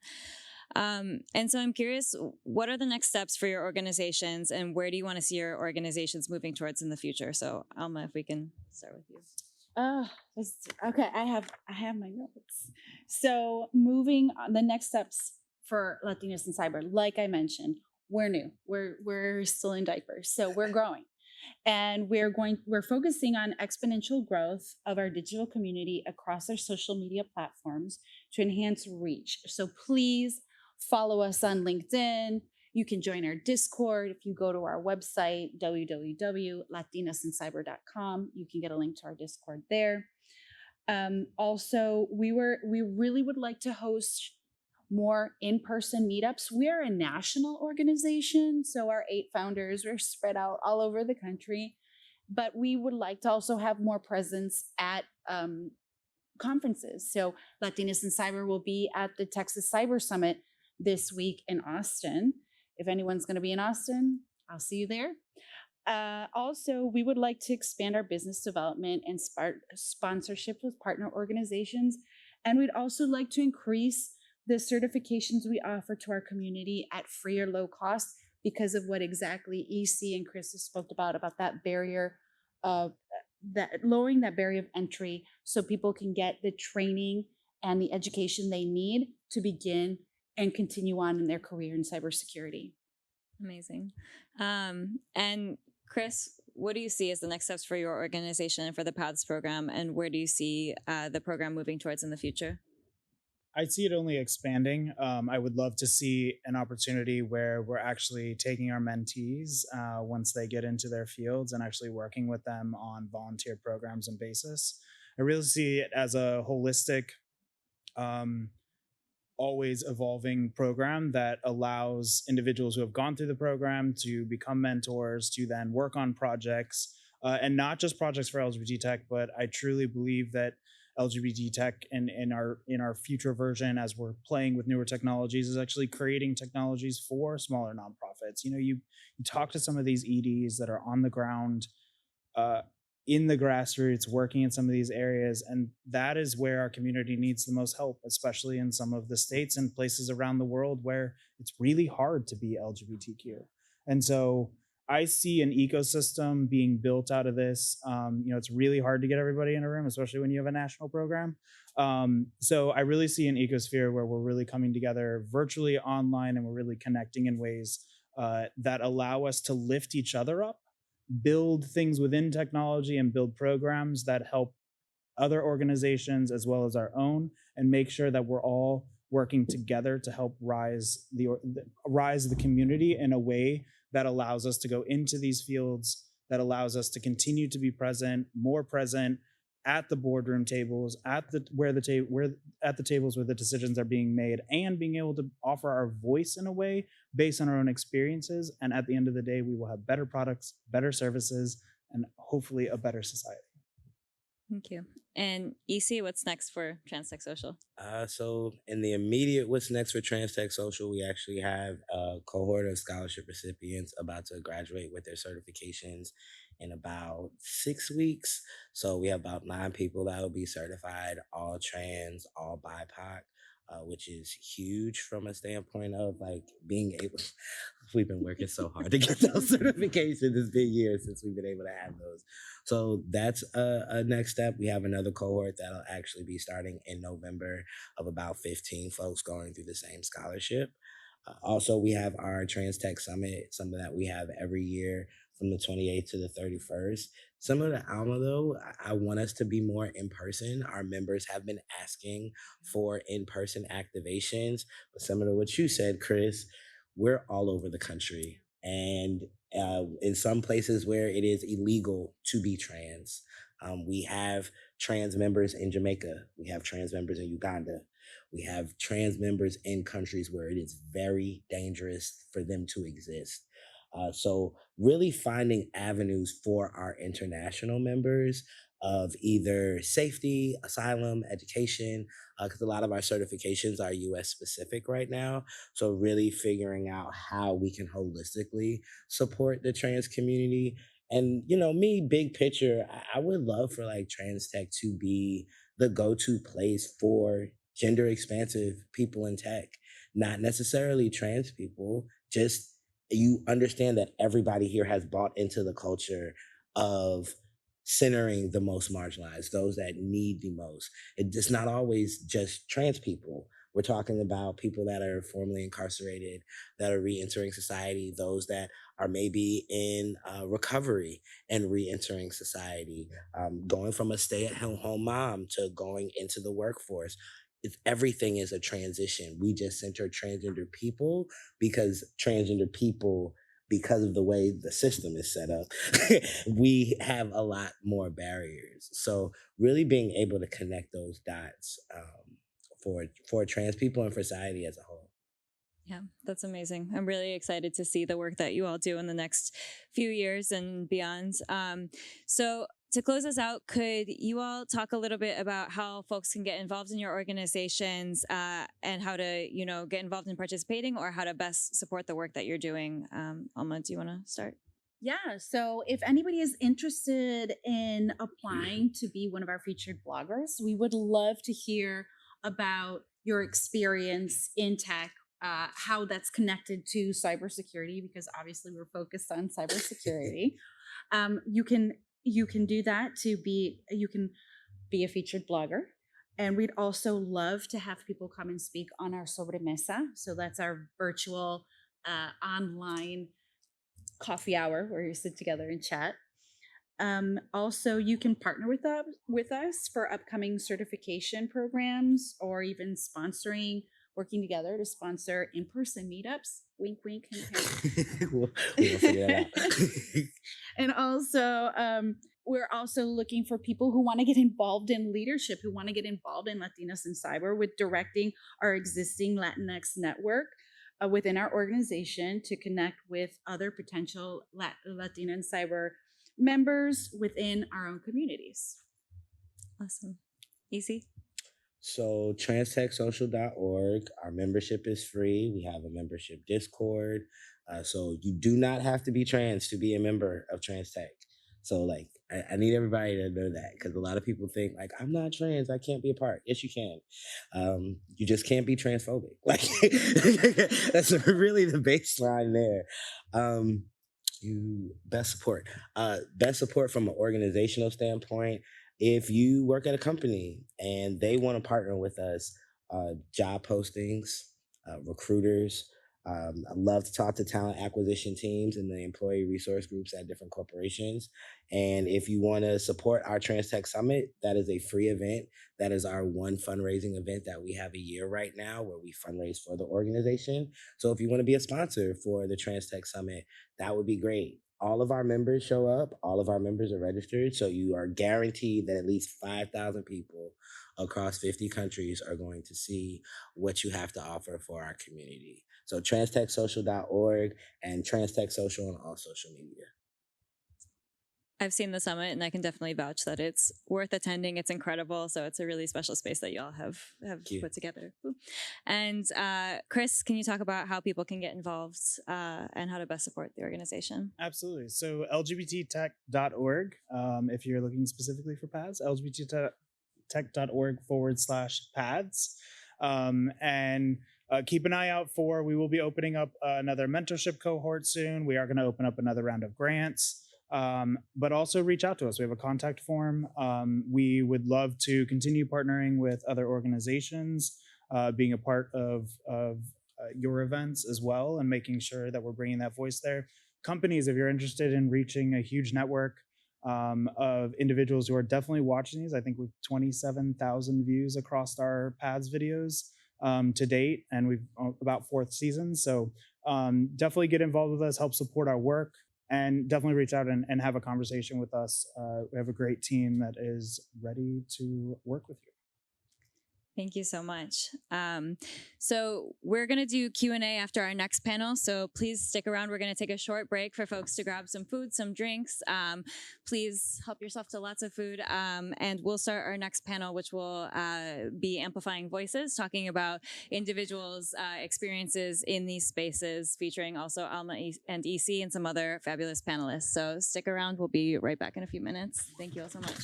And so I'm curious, what are the next steps for your organizations, and where do you want to see your organizations moving towards in the future? So Alma, if we can start with you.
Okay, I have my notes. So moving on, the next steps for Latinas in Cyber, like I mentioned, we're new. We're still in diapers, so we're growing. And we're focusing on exponential growth of our digital community across our social media platforms to enhance reach. So please follow us on LinkedIn. You can join our Discord. If you go to our website, www.latinasincyber.com, you can get a link to our Discord there. Also, we really would like to host more in-person meetups. We are a national organization, so our 8 founders are spread out all over the country, but we would like to also have more presence at conferences. So Latinas in Cyber will be at the Texas Cyber Summit this week in Austin. If anyone's going to be in Austin, I'll see you there. Also, we would like to expand our business development and sponsorship with partner organizations, and we'd also like to increase the certifications we offer to our community at free or low cost because of what exactly EC and Chris spoke about that barrier of that lowering that barrier of entry so people can get the training and the education they need to begin and continue on in their career in cybersecurity.
Amazing. And Chris, what do you see as the next steps for your organization and for the PATHS program, and where do you see the program moving towards in the future?
I see it only expanding. I would love to see an opportunity where we're actually taking our mentees once they get into their fields and actually working with them on volunteer programs and basis. I really see it as a holistic, um, always evolving program that allows individuals who have gone through the program to become mentors, to then work on projects, and not just projects for LGBT tech, but I truly believe that LGBT tech in our future version, as we're playing with newer technologies, is actually creating technologies for smaller nonprofits. You talk to some of these EDs that are on the ground, uh, in the grassroots, working in some of these areas. And that is where our community needs the most help, especially in some of the states and places around the world where it's really hard to be LGBTQ. And so I see an ecosystem being built out of this. It's really hard to get everybody in a room, especially when you have a national program. So I really see an ecosphere where we're really coming together virtually online, and we're really connecting in ways that allow us to lift each other up, build things within technology, and build programs that help other organizations as well as our own, and make sure that we're all working together to help rise the community in a way that allows us to go into these fields, that allows us to continue to be present, more present at the boardroom tables, at the tables where the decisions are being made, and being able to offer our voice in a way based on our own experiences. And at the end of the day, we will have better products, better services, and hopefully a better society.
Thank you. And EC, what's next for Trans Tech Social?
So in the immediate, what's next for Trans Tech Social, we actually have a cohort of scholarship recipients about to graduate with their certifications in about 6 weeks. So we have about 9 people that will be certified, all trans, all BIPOC, which is huge from a standpoint of like being able. We've been working so hard to get those certifications. It's been years since we've been able to have those. So that's a next step. We have another cohort that'll actually be starting in November of about 15 folks going through the same scholarship. Also, we have our Trans Tech Summit, something that we have every year from the 28th to the 31st. Similar to Alma, though, I want us to be more in person. Our members have been asking for in-person activations, but similar to what you said, Chris, we're all over the country. And in some places where it is illegal to be trans, we have trans members in Jamaica. We have trans members in Uganda. We have trans members in countries where it is very dangerous for them to exist. So really finding avenues for our international members of either safety, asylum, education, because a lot of our certifications are US specific right now. So really figuring out how we can holistically support the trans community. And, me, big picture, I would love for like trans tech to be the go-to place for gender expansive people in tech, not necessarily trans people, just you understand that everybody here has bought into the culture of centering the most marginalized, those that need the most. It's not always just trans people. We're talking about people that are formerly incarcerated, that are re-entering society, those that are maybe in recovery and re-entering society, going from a stay-at-home mom to going into the workforce. Everything is a transition. We just center transgender people because transgender people, because of the way the system is set up, we have a lot more barriers. So really being able to connect those dots for trans people and for society as a whole.
Yeah, that's amazing. I'm really excited to see the work that you all do in the next few years and beyond. So to close us out, could you all talk a little bit about how folks can get involved in your organizations and how to, get involved in participating, or how to best support the work that you're doing? Alma, do you want to start?
Yeah, so if anybody is interested in applying to be one of our featured bloggers, we would love to hear about your experience in tech, how that's connected to cybersecurity, because obviously we're focused on cybersecurity. You can do that you can be a featured blogger. And we'd also love to have people come and speak on our sobremesa. So that's our virtual online coffee hour where you sit together and chat. Also, you can partner with us for upcoming certification programs or even working together to sponsor in-person meetups. Wink, wink, hint, hint.
we'll figure that out.
And also, we're also looking for people who want to get involved in leadership, who want to get involved in Latinas in Cyber with directing our existing Latinx network within our organization to connect with other potential Latina in Cyber members within our own communities.
Awesome. Easy.
So transtechsocial.org, our membership is free. We have a membership Discord. So you do not have to be trans to be a member of Trans Tech. So like, I need everybody to know that, because a lot of people think like, I'm not trans, I can't be a part. Yes, you can. You just can't be transphobic. Like that's really the baseline there. Best support from an organizational standpoint. If you work at a company and they want to partner with us, job postings, recruiters, I love to talk to talent acquisition teams and the employee resource groups at different corporations. And if you want to support our Trans Tech Summit, that is a free event. That is our one fundraising event that we have a year right now where we fundraise for the organization. So if you want to be a sponsor for the Trans Tech Summit, that would be great. All of our members show up. All of our members are registered. So you are guaranteed that at least 5,000 people across 50 countries are going to see what you have to offer for our community. So transtechsocial.org and transtechsocial on all social media.
I've seen the summit and I can definitely vouch that it's worth attending. It's incredible. So it's a really special space that y'all have put together. And Chris, can you talk about how people can get involved and how to best support the organization?
Absolutely. So lgbttech.org, if you're looking specifically for paths, lgbttech.org/paths. And keep an eye out we will be opening up another mentorship cohort soon. We are going to open up another round of grants. But also reach out to us. We have a contact form. We would love to continue partnering with other organizations, being a part of your events as well, and making sure that we're bringing that voice there. Companies, if you're interested in reaching a huge network of individuals who are definitely watching these, I think we've 27,000 views across our PADS videos to date, and we've about 4th season. So definitely get involved with us, help support our work. And definitely reach out and have a conversation with us. We have a great team that is ready to work with you.
Thank you so much. So we're going to do Q&A after our next panel. So please stick around. We're going to take a short break for folks to grab some food, some drinks. Please help yourself to lots of food. And we'll start our next panel, which will be Amplifying Voices, talking about individuals' experiences in these spaces, featuring also Alma and EC and some other fabulous panelists. So stick around. We'll be right back in a few minutes. Thank you all so much.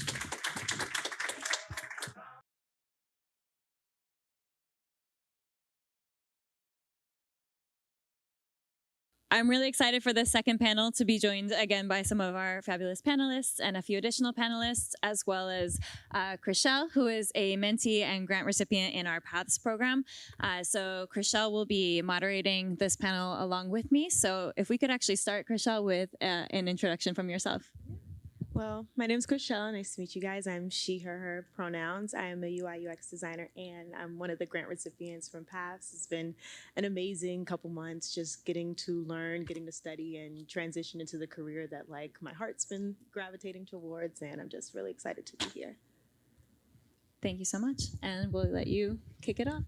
I'm really excited for this second panel to be joined again by some of our fabulous panelists and a few additional panelists, as well as Chriselle, who is a mentee and grant recipient in our PATHS program. So Chriselle will be moderating this panel along with me. So if we could actually start, Chriselle, with an introduction from yourself.
Well, my name is Chriselle. Nice to meet you guys. I'm she, her pronouns. I am a UI UX designer, and I'm one of the grant recipients from PATHS. It's been an amazing couple months just getting to learn, getting to study, and transition into the career that my heart's been gravitating towards, and I'm just really excited to be here.
Thank you so much, and we'll let you kick it off.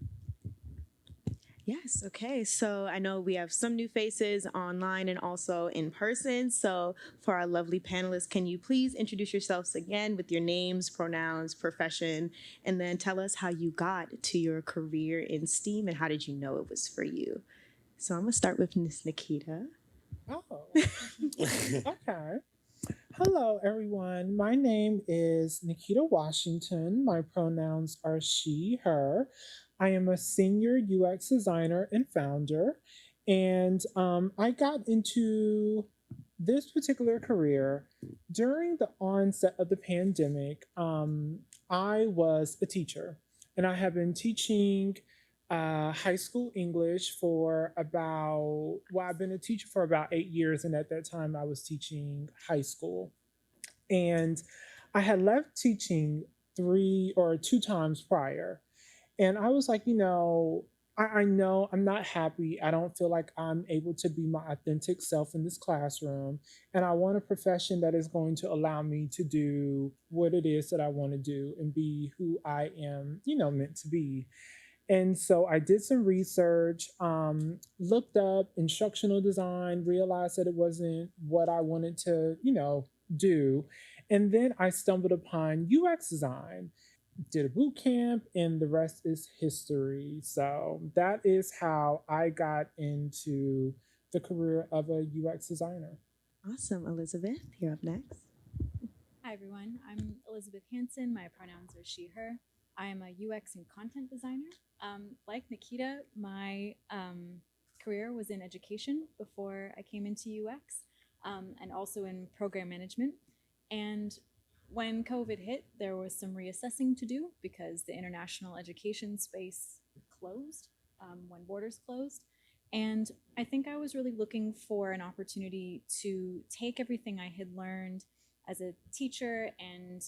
Yes, okay. So I know we have some new faces online and also in person. So for our lovely panelists, can you please introduce yourselves again with your names, pronouns, profession, and then tell us how you got to your career in STEAM and how did you know it was for you? So I'm going to start with Miss Nikita.
Oh, okay. Hello, everyone. My name is Nikita Washington. My pronouns are she, her. I am a senior UX designer and founder, and I got into this particular career during the onset of the pandemic. I was a teacher, and I have been teaching high school English for I've been a teacher for about 8 years, and at that time I was teaching high school. And I had left teaching 2 times prior. And I was like, I know I'm not happy. I don't feel like I'm able to be my authentic self in this classroom. And I want a profession that is going to allow me to do what it is that I want to do and be who I am, meant to be. And so I did some research, looked up instructional design, realized that it wasn't what I wanted to, do. And then I stumbled upon UX design, did a boot camp, and the rest is history. So that is how I got into the career of a UX designer.
Awesome. Elizabeth, you're up next.
Hi, everyone. I'm Elizabeth Hansen. My pronouns are she, her. I am a UX and content designer. Like Nikita, my career was in education before I came into UX, and also in program management. And when COVID hit, there was some reassessing to do because the international education space closed when borders closed. And I think I was really looking for an opportunity to take everything I had learned as a teacher and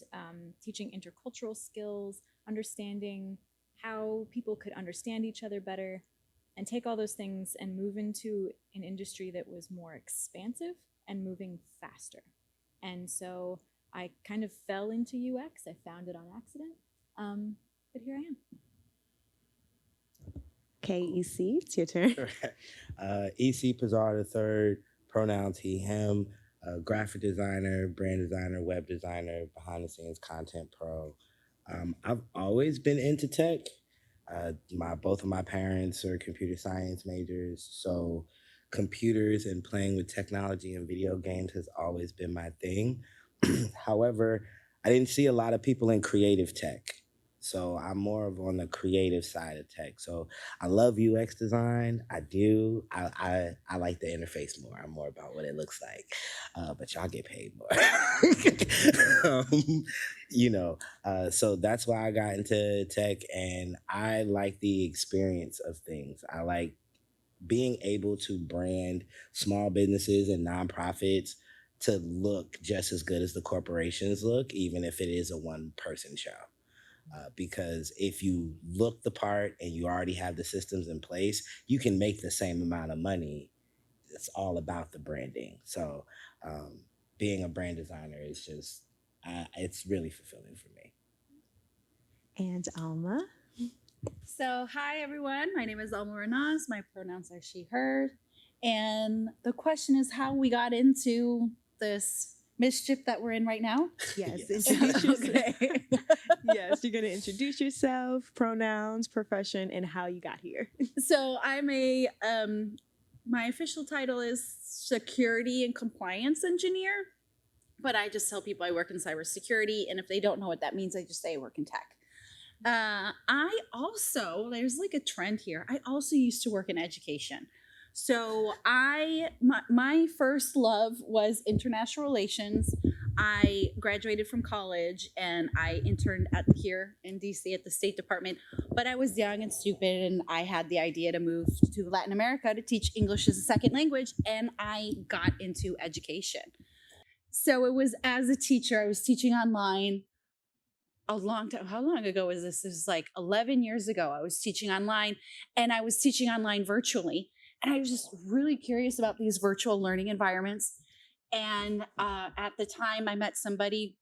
teaching intercultural skills, understanding how people could understand each other better, and take all those things and move into an industry that was more expansive and moving faster. And so I kind of fell into UX. I found it on accident, but here I am.
Okay, EC, it's your turn.
EC Pizarro III, pronouns he, him, graphic designer, brand designer, web designer, behind the scenes content pro. I've always been into tech. Both of my parents are computer science majors, so computers and playing with technology and video games has always been my thing. However, I didn't see a lot of people in creative tech. So I'm more of on the creative side of tech. So I love UX design. I do. I like the interface more. I'm more about what it looks like. But y'all get paid more. So that's why I got into tech, and I like the experience of things. I like being able to brand small businesses and nonprofits to look just as good as the corporations look, even if it is a one-person show. Because if you look the part and you already have the systems in place, you can make the same amount of money. It's all about the branding. So being a brand designer is just, it's really fulfilling for me.
And Alma.
So, hi everyone. My name is Alma Renaz. My pronouns are she, her. And the question is how we got into this mischief that we're in right now.
Yes, introduce yourself. Yes, you're going to introduce yourself, pronouns, profession, and how you got here.
So I'm my official title is security and compliance engineer, but I just tell people I work in cybersecurity, and if they don't know what that means, I just say I work in tech. I also, there's like a trend here. I also used to work in education. So my first love was international relations. I graduated from college and I interned here in DC at the State Department, but I was young and stupid and I had the idea to move to Latin America to teach English as a second language, and I got into education. So it was as a teacher, I was teaching online a long time. How long ago was this? It was like 11 years ago. I was teaching online, and I was teaching online virtually. And I was just really curious about these virtual learning environments. And at the time, I met somebody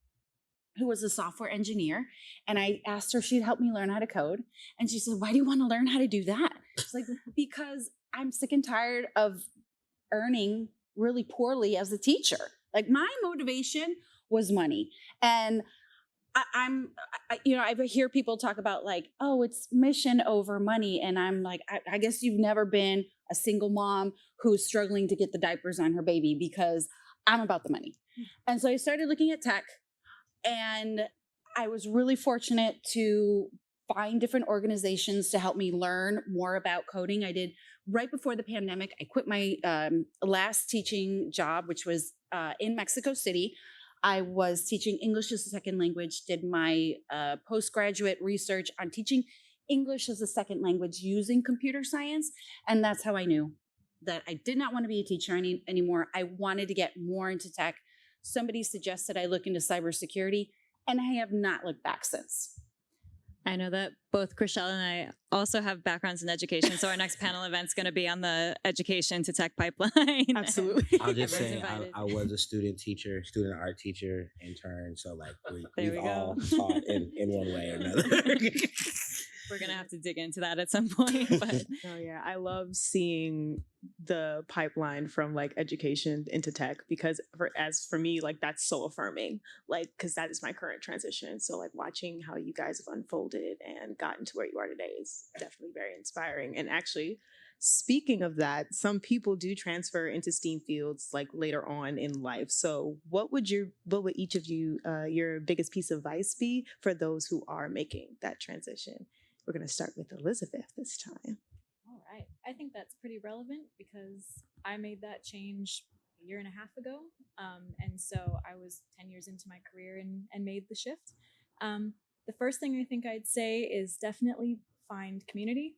who was a software engineer, and I asked her if she'd help me learn how to code. And she said, "Why do you want to learn how to do that?" It's like, because I'm sick and tired of earning really poorly as a teacher. Like, my motivation was money. And I hear people talk about like, oh, it's mission over money. And I'm like, I guess you've never been a single mom who's struggling to get the diapers on her baby, because I'm about the money. And so I started looking at tech, and I was really fortunate to find different organizations to help me learn more about coding. I did right before the pandemic. I quit my last teaching job, which was in Mexico City. I was teaching English as a second language, did my postgraduate research on teaching English as a second language using computer science. And that's how I knew that I did not want to be a teacher anymore. I wanted to get more into tech. somebody suggested I look into cybersecurity, and I have not looked back since.
I know that both Chriselle and I also have backgrounds in education, so our next panel event's going to be on the education to tech pipeline.
Absolutely.
I'll just
Everyone's
say
invited.
I was a student art teacher, intern. So like
There
we've
we go.
all taught in one way or another.
We're going to have to dig into that at some point. But
Oh yeah, I love seeing the pipeline from like education into tech because for me, like that's so affirming. Like because that is my current transition. So like watching how you guys have unfolded and gotten to where you are today is definitely very inspiring. And actually, speaking of that, some people do transfer into STEAM fields like later on in life. So what would each of you your biggest piece of advice be for those who are making that transition? We're going to start with Elizabeth this time.
All right. I think that's pretty relevant because I made that change a year and a half ago. And so I was 10 years into my career and made the shift. The first thing I think I'd say is definitely find community,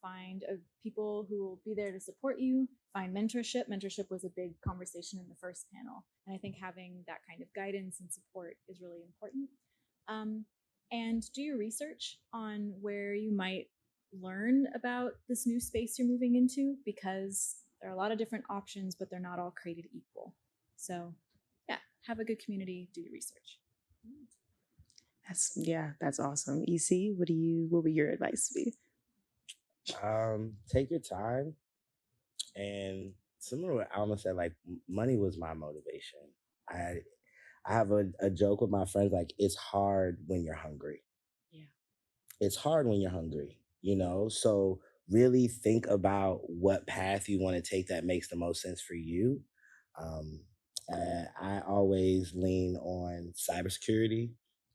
find people who will be there to support you, find mentorship. Mentorship was a big conversation in the first panel. And I think having that kind of guidance and support is really important. And do your research on where you might learn about this new space you're moving into, because there are a lot of different options, but they're not all created equal. So yeah, have a good community, do your research.
That's awesome. EC, what would your advice be?
Take your time, and similar to what Alma said, like money was my motivation. I have a joke with my friends, like it's hard when you're hungry.
Yeah.
It's hard when you're hungry, so really think about what path you want to take that makes the most sense for you. I always lean on cybersecurity,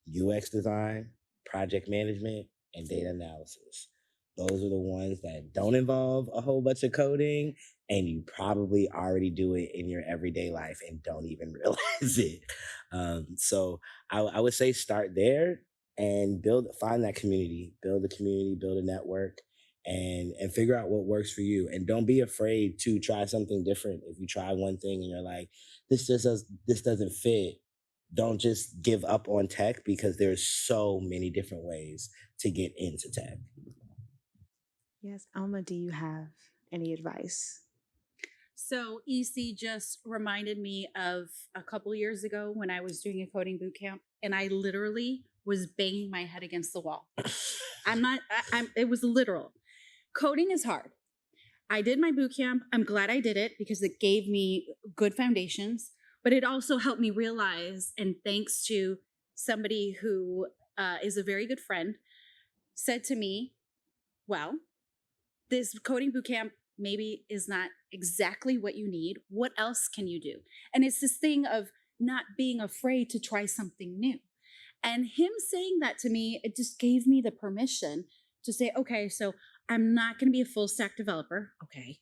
UX design, project management, and data analysis. Those are the ones that don't involve a whole bunch of coding, and you probably already do it in your everyday life and don't even realize it. So I would say start there and find that community, build a network, and figure out what works for you. And don't be afraid to try something different. If you try one thing and you're like, this doesn't fit, don't just give up on tech, because there's so many different ways to get into tech.
Yes, Alma, do you have any advice?
So EC just reminded me of a couple years ago when I was doing a coding boot camp, and I literally was banging my head against the wall. It was literal. Coding is hard. I did my boot camp. I'm glad I did it because it gave me good foundations, but it also helped me realize, and thanks to somebody who is a very good friend, said to me, well, this coding bootcamp maybe is not exactly what you need. What else can you do? And it's this thing of not being afraid to try something new. And him saying that to me, it just gave me the permission to say, okay, so I'm not going to be a full stack developer. Okay.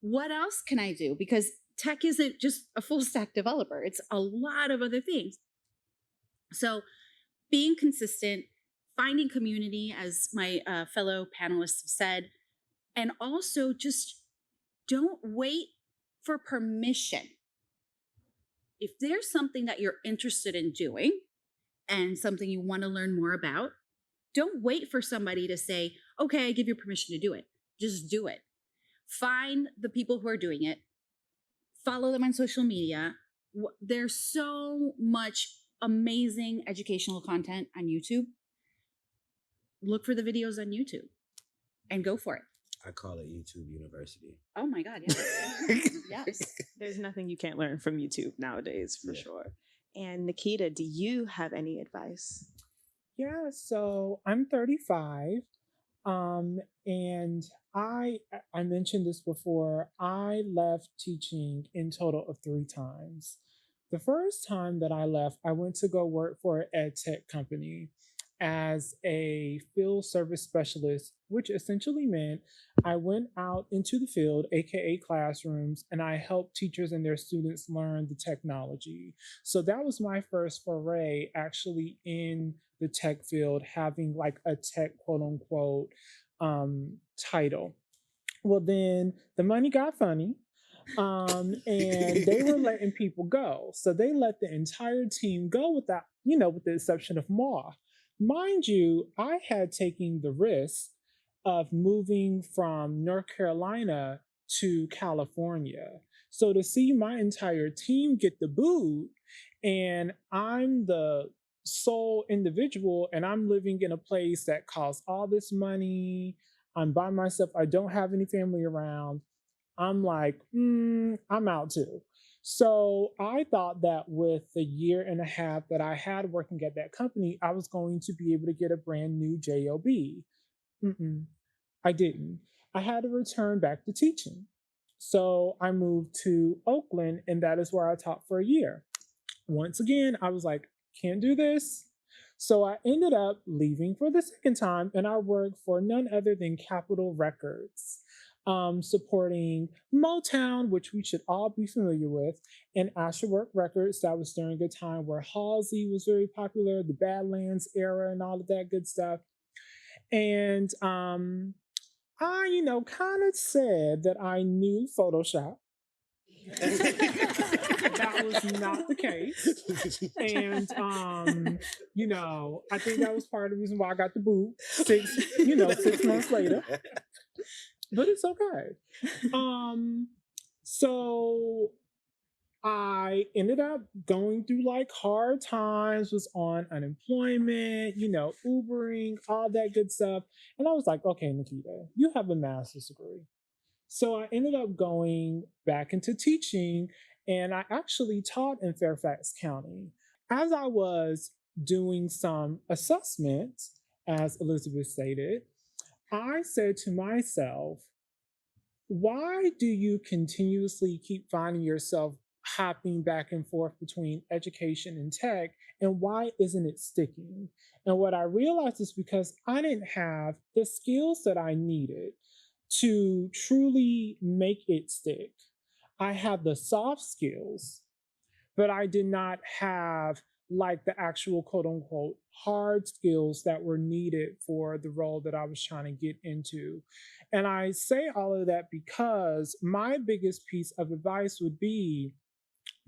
What else can I do? Because tech isn't just a full stack developer. It's a lot of other things. So being consistent, finding community, as my fellow panelists have said, and also just don't wait for permission. If there's something that you're interested in doing and something you want to learn more about, don't wait for somebody to say, okay, I give you permission to do it. Just do it. Find the people who are doing it. Follow them on social media. There's so much amazing educational content on YouTube. Look for the videos on YouTube and go for it.
I call it YouTube University.
Oh my God, yes. Yes.
There's nothing you can't learn from YouTube nowadays, for sure. And Nikita, do you have any advice?
Yeah, so I'm 35. And I mentioned this before. I left teaching in total of 3 times. The first time that I left, I went to go work for an ed tech company as a field service specialist, which essentially meant I went out into the field, aka classrooms, and I helped teachers and their students learn the technology. So that was my first foray actually in the tech field, having like a tech quote unquote title. Well, then the money got funny. And they were letting people go. So they let the entire team go without, with the exception of Ma. Mind you, I had taken the risk of moving from North Carolina to California. So to see my entire team get the boot, and I'm the sole individual, and I'm living in a place that costs all this money. I'm by myself. I don't have any family around. I'm like, I'm out too. So I thought that with the year and a half that I had working at that company, I was going to be able to get a brand new job. I didn't. I had to return back to teaching. So I moved to Oakland, and that is where I taught for a year. Once again, I was like, can't do this. So I ended up leaving for the second time, and I worked for none other than Capitol Records, supporting Motown, which we should all be familiar with, and Asherwork Records. That was during a time where Halsey was very popular, the Badlands era, and all of that good stuff. And I, kind of said that I knew Photoshop. That was not the case. And I think that was part of the reason why I got the boot 6 months later. But it's okay. So I ended up going through like hard times, was on unemployment, Ubering, all that good stuff. And I was like, okay, Nikita, you have a master's degree. So I ended up going back into teaching, and I actually taught in Fairfax County. As I was doing some assessments, as Elizabeth stated, I said to myself, why do you continuously keep finding yourself hopping back and forth between education and tech, and why isn't it sticking? And what I realized is because I didn't have the skills that I needed to truly make it stick. I had the soft skills, but I did not have like the actual quote unquote hard skills that were needed for the role that I was trying to get into. And I say all of that because my biggest piece of advice would be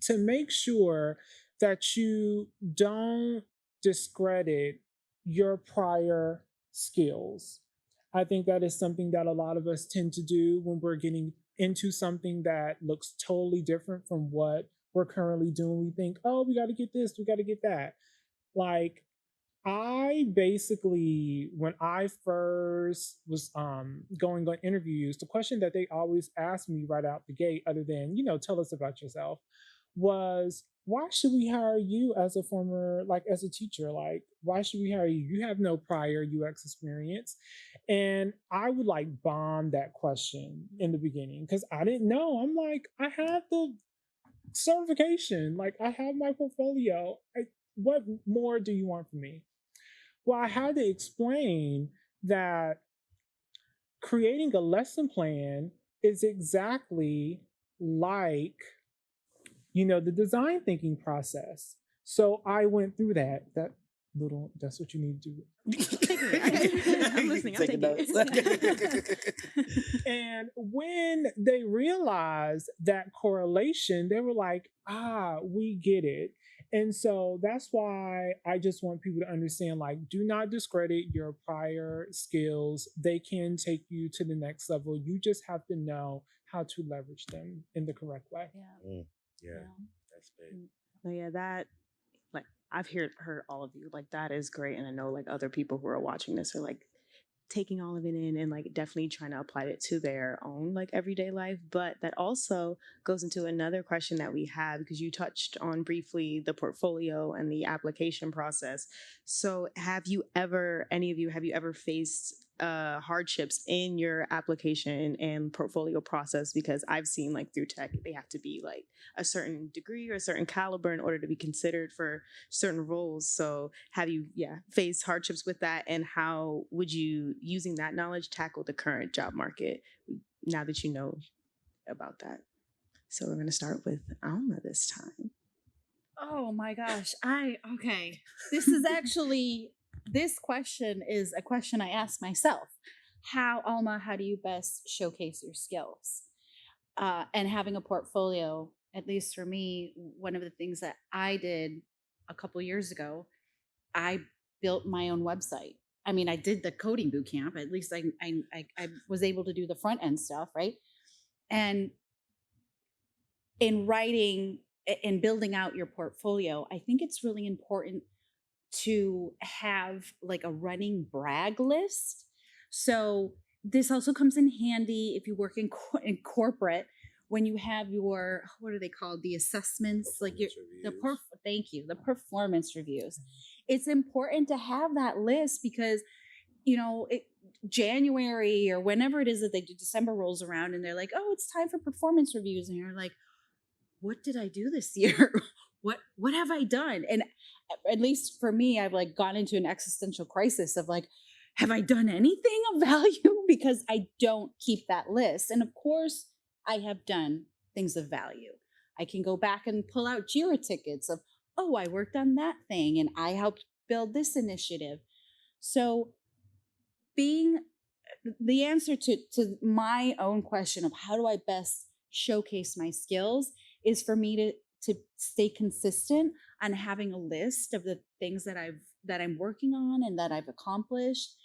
to make sure that you don't discredit your prior skills. I think that is something that a lot of us tend to do when we're getting into something that looks totally different from what we're currently doing. We think, oh, we got to get this, we got to get that. Like, I basically, when I first was going on interviews, the question that they always asked me right out the gate, other than, tell us about yourself, was, why should we hire you as as a teacher? Like, why should we hire you? You have no prior UX experience. And I would like bomb that question in the beginning because I didn't know. I'm like, I have the certification, like I have my portfolio. What more do you want from me? Well, I had to explain that creating a lesson plan is exactly like the design thinking process. So I went through that. That's what you need to do.
I'm listening. I'm taking notes.
And when they realized that correlation, they were like, we get it. And so that's why I just want people to understand, like, do not discredit your prior skills. They can take you to the next level. You just have to know how to leverage them in the correct way.
Yeah, that's big.
So yeah, that, like, I've heard all of you, like, that is great. And I know like other people who are watching this are like taking all of it in and like definitely trying to apply it to their own like everyday life. But that also goes into another question that we have, because you touched on briefly the portfolio and the application process. So have you ever faced hardships in your application and portfolio process? Because I've seen like through tech, they have to be like a certain degree or a certain caliber in order to be considered for certain roles. So have you faced hardships with that, and how would you, using that knowledge, tackle the current job market now that you know about that? So we're going to start with Alma this time.
Oh my gosh. Okay. This question is a question I ask myself. Alma, how do you best showcase your skills? and having a portfolio, at least for me, one of the things that I did a couple years ago, I built my own website. I mean, I did the coding boot camp. At least I was able to do the front end stuff, right? And in writing and building out your portfolio, I think it's really important to have like a running brag list. So this also comes in handy if you work in corporate, when you have your, what are they called, the assessments, like your thank you, the performance reviews. It's important to have that list because January or whenever it is that they do, December rolls around and they're like, oh, it's time for performance reviews, and you're like, what did I do this year? what have I done? And at least for me, I've like gone into an existential crisis of like, have I done anything of value? Because I don't keep that list. And of course, I have done things of value. I can go back and pull out JIRA tickets of, oh, I worked on that thing and I helped build this initiative. So being the answer to my own question of how do I best showcase my skills is for me to stay consistent on having a list of the things that I'm working on and that I've accomplished.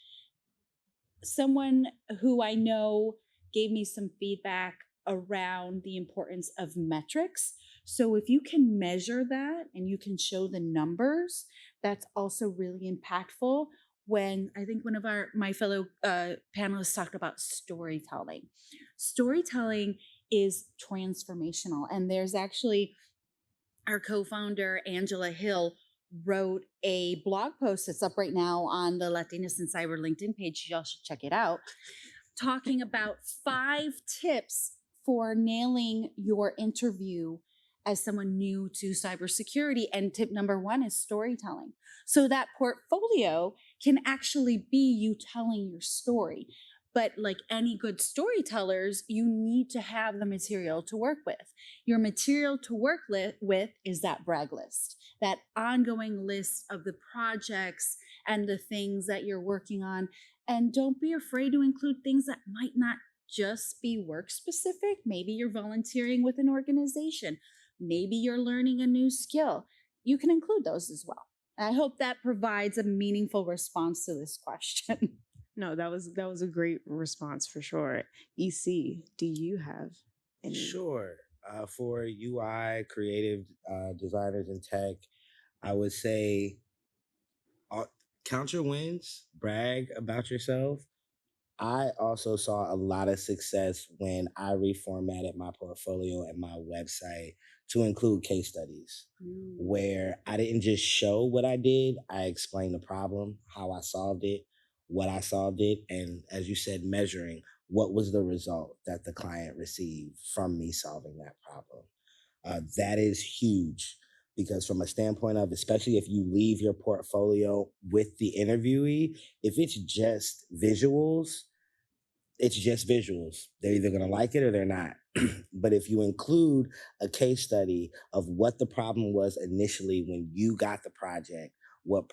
Someone who I know gave me some feedback around the importance of metrics. So if you can measure that and you can show the numbers, that's also really impactful. When I think one of my fellow panelists talked about storytelling. Storytelling is transformational. And there's actually our co-founder, Angela Hill, wrote a blog post that's up right now on the Latinas in Cyber LinkedIn page. Y'all should check it out. Talking about 5 tips for nailing your interview as someone new to cybersecurity. And tip number 1 is storytelling. So that portfolio can actually be you telling your story. But like any good storytellers, you need to have the material to work with. Your material to work with is that brag list, that ongoing list of the projects and the things that you're working on. And don't be afraid to include things that might not just be work specific. Maybe you're volunteering with an organization. Maybe you're learning a new skill. You can include those as well. I hope that provides a meaningful response to this question.
No, that was a great response for sure. EC, do you have any?
Sure. For UI creative designers in tech, I would say count your wins, brag about yourself. I also saw a lot of success when I reformatted my portfolio and my website to include case studies where I didn't just show what I did, I explained the problem, how I solved it, what I solved it, and as you said, measuring what was the result that the client received from me solving that problem. That is huge because from a standpoint of, especially if you leave your portfolio with the interviewee, if it's just visuals, it's just visuals. They're either going to like it or they're not. But if you include a case study of what the problem was initially when you got the project,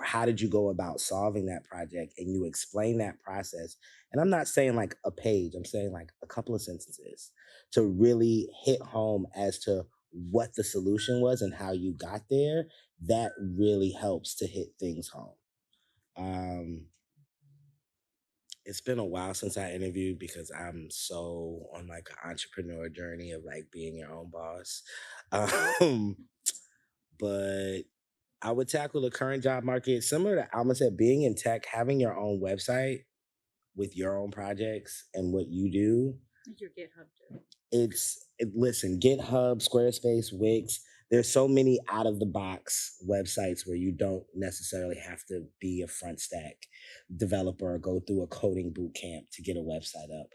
how did you go about solving that project, and you explain that process, and I'm not saying like a page, I'm saying like a couple of sentences to really hit home as to what the solution was and how you got there, that really helps to hit things home. It's been a while since I interviewed because I'm so on like an entrepreneur journey of like being your own boss. But I would tackle the current job market similar to Alma said, being in tech, having your own website with your own projects and what you do.
Like your GitHub too.
Listen, GitHub, Squarespace, Wix, there's so many out of the box websites where you don't necessarily have to be a front stack developer or go through a coding boot camp to get a website up.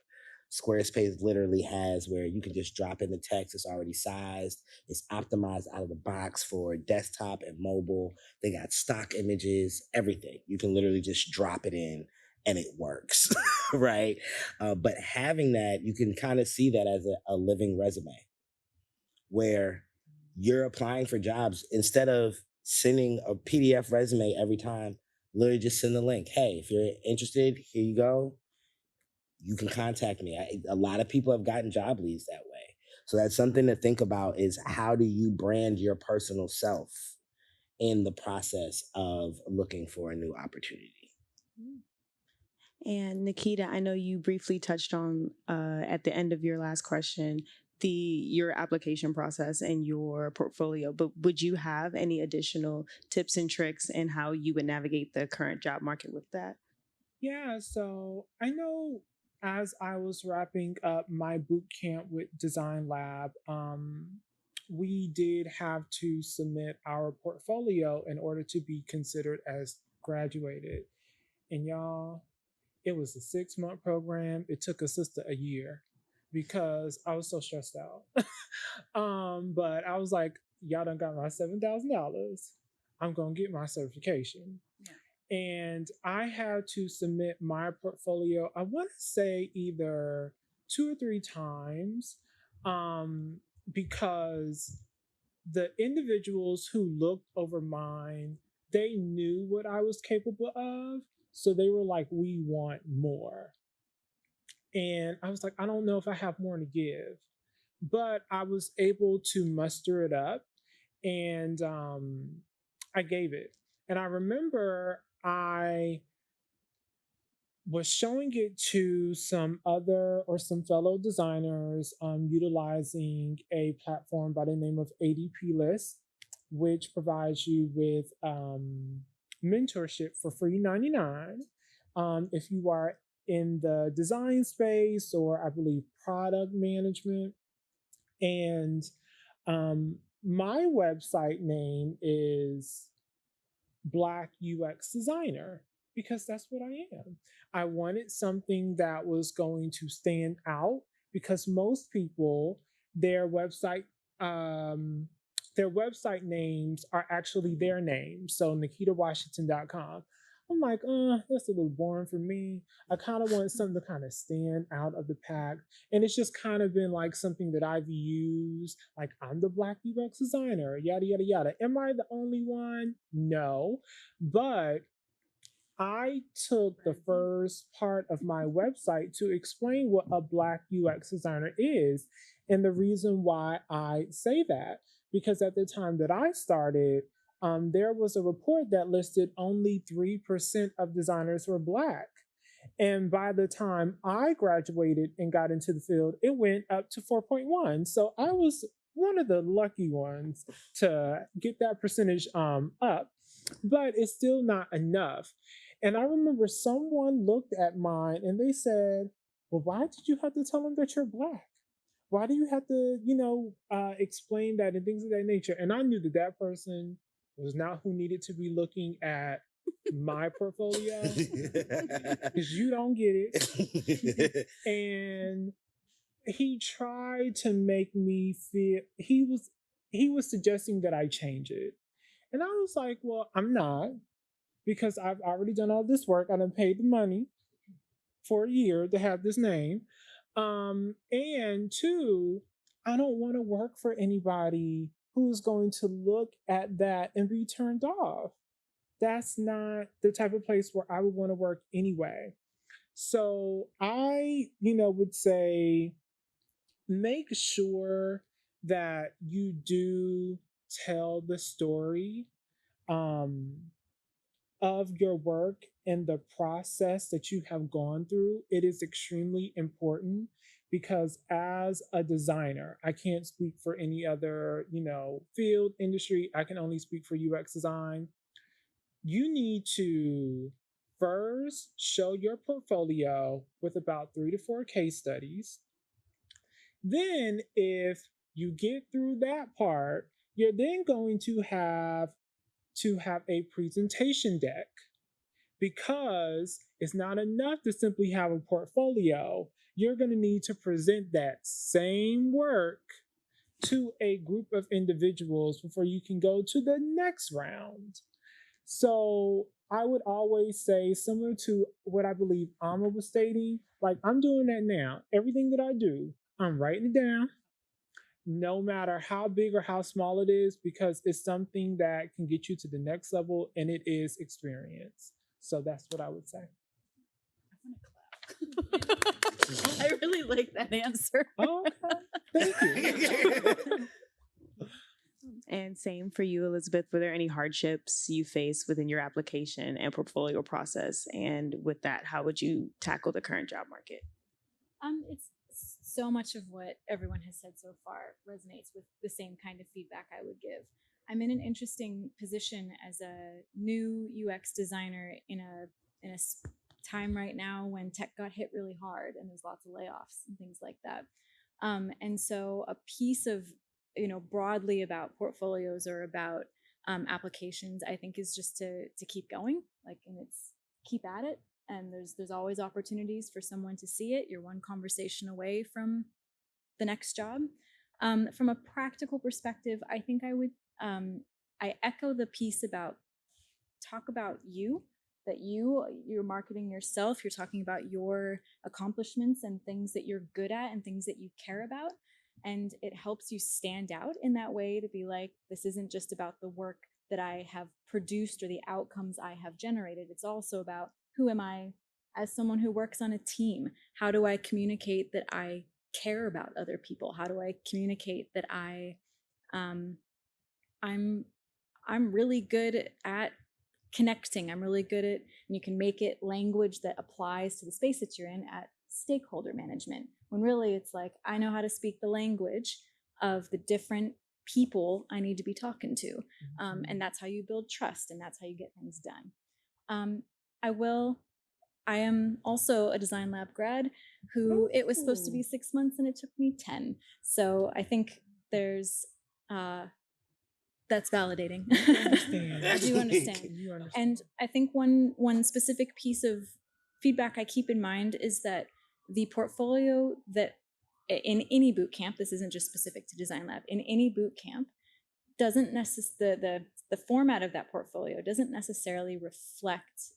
Squarespace literally has where you can just drop in the text. It's already sized. It's optimized out of the box for desktop and mobile. They got stock images, everything. You can literally just drop it in and it works, right? But having that, you can kind of see that as a living resume where you're applying for jobs. Instead of sending a PDF resume every time, literally just send the link. Hey, if you're interested, here you go. You can contact me. A lot of people have gotten job leads that way. So that's something to think about, is how do you brand your personal self in the process of looking for a new opportunity?
And Nikita, I know you briefly touched on at the end of your last question your application process and your portfolio, but would you have any additional tips and tricks in how you would navigate the current job market with that?
Yeah, so I know as I was wrapping up my boot camp with Design Lab, we did have to submit our portfolio in order to be considered as graduated. And y'all, it was a 6-month program. It took a sister a year because I was so stressed out. But I was like, y'all done got my $7,000. I'm gonna get my certification. And I had to submit my portfolio, I want to say either 2 or 3 times, because the individuals who looked over mine, they knew what I was capable of. So they were like, we want more. And I was like, I don't know if I have more to give. But I was able to muster it up, and I gave it. And I remember I was showing it to some fellow designers, utilizing a platform by the name of ADP List, which provides you with mentorship for free 99 if you are in the design space, or I believe product management. And my website name is Black UX Designer because that's what I am. I wanted something that was going to stand out, because most people, their website names are actually their names. So nikitawashington.com. I'm like, that's a little boring for me. I kind of want something to kind of stand out of the pack. And it's just kind of been like something that I've used. Like, I'm the Black UX designer, yada, yada, yada. Am I the only one? No. But I took the first part of my website to explain what a Black UX designer is. And the reason why I say that, because at the time that I started, there was a report that listed only 3% of designers were Black. And by the time I graduated and got into the field, it went up to 4.1. So I was one of the lucky ones to get that percentage up, but it's still not enough. And I remember someone looked at mine and they said, well, why did you have to tell them that you're Black? Why do you have to, explain that and things of that nature? And I knew that that person was not who needed to be looking at my portfolio, because you don't get it. And he tried to make me feel, he was suggesting that I change it. And I was like, well, I'm not, because I've already done all this work. I done paid the money for a year to have this name. And 2, I don't want to work for anybody who's going to look at that and be turned off. That's not the type of place where I would want to work anyway. So I, would say, make sure that you do tell the story of your work and the process that you have gone through. It is extremely important, because as a designer, I can't speak for any other, field, industry. I can only speak for UX design. You need to first show your portfolio with about 3 to 4 case studies. Then, if you get through that part, you're then going to have a presentation deck, because it's not enough to simply have a portfolio. You're going to need to present that same work to a group of individuals before you can go to the next round. So I would always say, similar to what I believe Amma was stating, like, I'm doing that now. Everything that I do, I'm writing it down, no matter how big or how small it is, because it's something that can get you to the next level, and it is experience. So that's what I would say.
I really like that answer.
Oh, okay. Thank you.
And same for you, Elizabeth. Were there any hardships you faced within your application and portfolio process? And with that, how would you tackle the current job market?
It's so much of what everyone has said so far resonates with the same kind of feedback I would give. I'm in an interesting position as a new UX designer in a time right now when tech got hit really hard and there's lots of layoffs and things like that. And so a piece of, broadly about portfolios or about applications, I think is just to keep going, and it's keep at it. And there's always opportunities for someone to see it. You're one conversation away from the next job. From a practical perspective, I think I echo the piece about talk about you, that you're marketing yourself, you're talking about your accomplishments and things that you're good at and things that you care about. And it helps you stand out in that way to be like, this isn't just about the work that I have produced or the outcomes I have generated. It's also about who am I as someone who works on a team? How do I communicate that I care about other people? How do I communicate that I'm really good at connecting. I'm really good at, and you can make it language that applies to the space that you're in at stakeholder management. When really it's like, I know how to speak the language of the different people I need to be talking to. And that's how you build trust and that's how you get things done. I am also a design lab grad who it was supposed to be 6 months and it took me 10. So I think there's, that's validating. I do understand. And I think one specific piece of feedback I keep in mind is that the portfolio that in any boot camp, this isn't just specific to Design Lab, in any boot camp, doesn't necessarily, the format of that portfolio doesn't necessarily reflect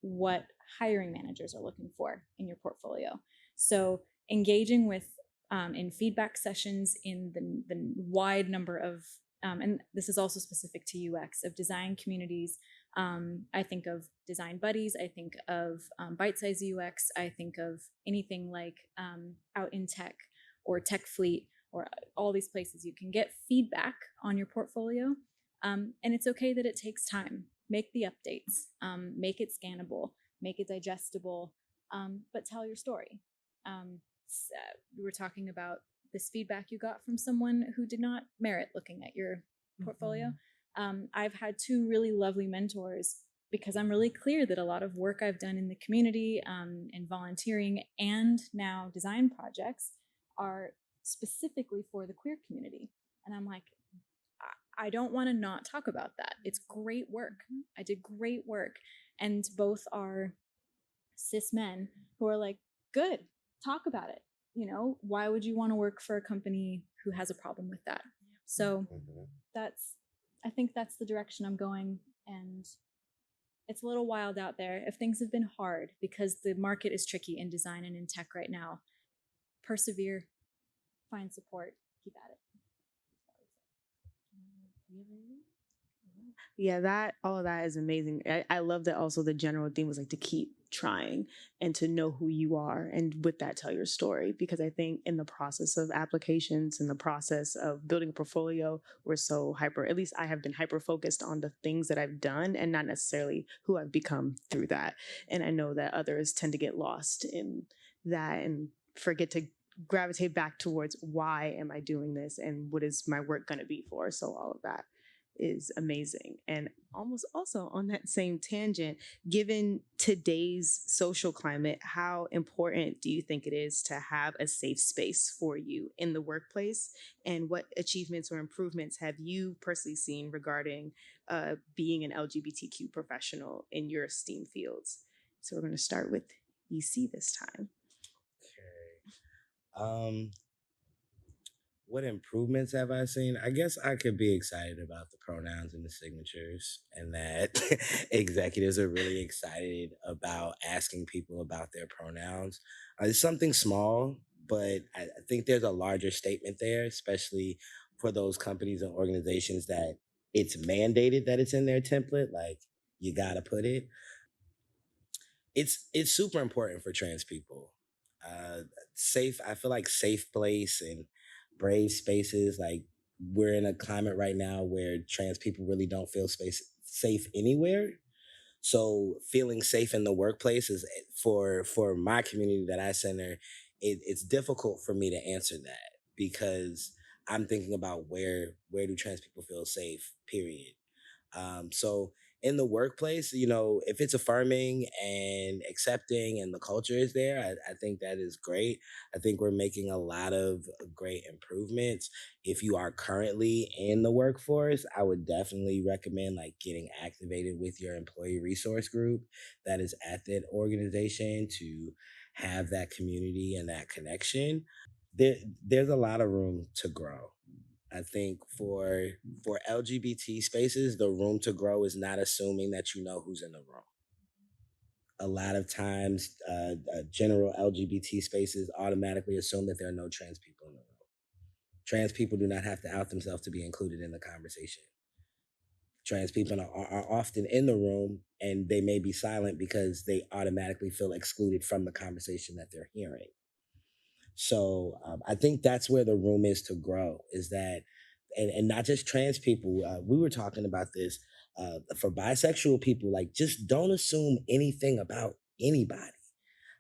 what hiring managers are looking for in your portfolio. So engaging with in feedback sessions in the wide number of and this is also specific to UX, of design communities. I think of design buddies. I think of bite-size UX. I think of anything like out in tech or tech fleet or all these places you can get feedback on your portfolio. And it's okay that it takes time. Make the updates, make it scannable, make it digestible, but tell your story. We were talking about this feedback you got from someone who did not merit looking at your portfolio. I've had two really lovely mentors because I'm really clear that a lot of work I've done in the community and volunteering and now design projects are specifically for the queer community. And I'm like, I don't want to not talk about that. It's great work. I did great work. And both are cis men who are like, good, talk about it. Why would you want to work for a company who has a problem with that? So I think that's the direction I'm going. And it's a little wild out there. If things have been hard because the market is tricky in design and in tech right now, persevere, find support, keep at it.
Yeah, all of that is amazing. I love that also the general theme was like to keep trying and to know who you are and with that tell your story, because I think in the process of applications and the process of building a portfolio, we're so at least I have been hyper focused on the things that I've done and not necessarily who I've become through that. And I know that others tend to get lost in that and forget to gravitate back towards why am I doing this and what is my work going to be for. So all of that is amazing. And almost also on that same tangent, given today's social climate, how important do you think it is to have a safe space for you in the workplace? And what achievements or improvements have you personally seen regarding being an LGBTQ professional in your STEAM fields? So we're going to start with EC this time.
Okay. What improvements have I seen? I guess I could be excited about the pronouns and the signatures, and that executives are really excited about asking people about their pronouns. It's something small, but I think there's a larger statement there, especially for those companies and organizations that it's mandated that it's in their template, like you gotta put it. it's super important for trans people. Safe, I feel like safe place and brave spaces. Like we're in a climate right now where trans people really don't feel safe anywhere. So feeling safe in the workplace is for my community that I center. It's difficult for me to answer that because I'm thinking about where do trans people feel safe? Period. So in the workplace, if it's affirming and accepting and the culture is there, I think that is great. I think we're making a lot of great improvements. If you are currently in the workforce, I would definitely recommend like getting activated with your employee resource group that is at that organization to have that community and that connection. There's a lot of room to grow. I think for LGBT spaces, the room to grow is not assuming that you know who's in the room. A lot of times, general LGBT spaces automatically assume that there are no trans people in the room. Trans people do not have to out themselves to be included in the conversation. Trans people are often in the room and they may be silent because they automatically feel excluded from the conversation that they're hearing. So I think that's where the room is to grow, is that, and not just trans people. We were talking about this for bisexual people, like just don't assume anything about anybody.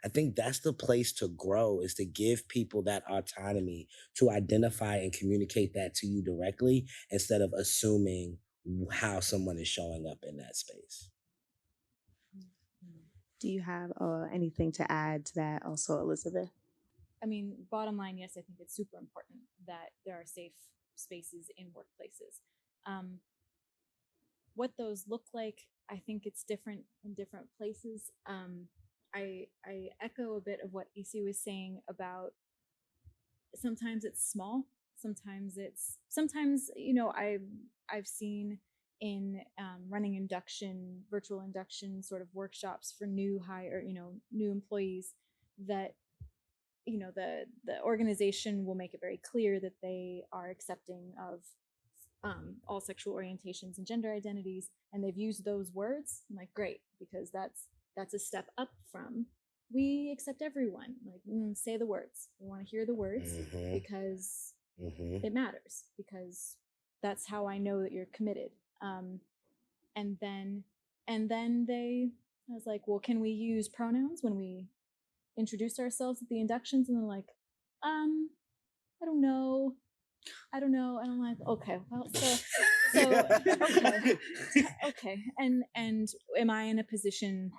I think that's the place to grow, is to give people that autonomy to identify and communicate that to you directly instead of assuming how someone is showing up in that space.
Do you have anything to add to that also, Elizabeth?
I mean, bottom line, yes, I think it's super important that there are safe spaces in workplaces. What those look like, I think it's different in different places. I echo a bit of what EC was saying about sometimes it's small, sometimes I've seen in running virtual induction sort of workshops for new employees that the organization will make it very clear that they are accepting of all sexual orientations and gender identities, and they've used those words. I'm like, great, because that's a step up from we accept everyone. Like, say the words. We want to hear the words because it matters, because that's how I know that you're committed. And then I was like, well, can we use pronouns when we introduce ourselves at the inductions? And they're like, I don't know. And I'm like, okay, well, so okay. And am I in a position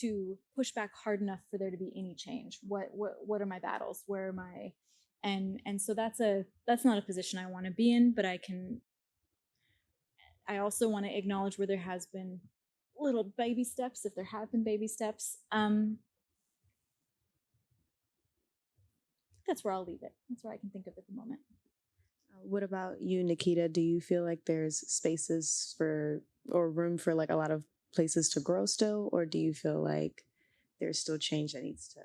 to push back hard enough for there to be any change? What are my battles? Where am I? And so that's not a position I want to be in, but I also want to acknowledge where there has been little baby steps, if there have been baby steps. That's where I'll leave it. That's where I can think of at the moment.
What about you, Nikita? Do you feel like there's spaces for or room for like a lot of places to grow still, or do you feel like there's still change that needs to?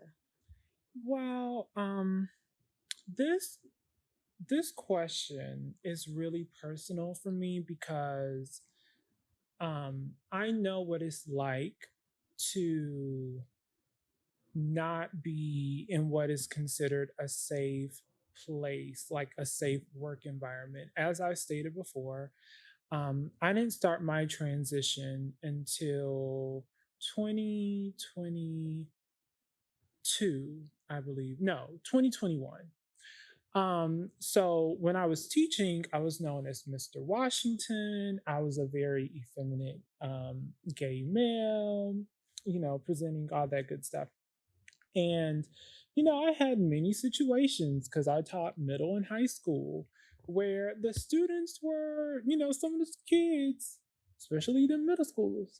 Well, this question is really personal for me because I know what it's like to not be in what is considered a safe place, like a safe work environment. As I stated before, I didn't start my transition until 2022, I believe. No, 2021. So when I was teaching, I was known as Mr. Washington. I was a very effeminate gay male, presenting all that good stuff. And, I had many situations because I taught middle and high school where the students were, some of the kids, especially the middle schoolers,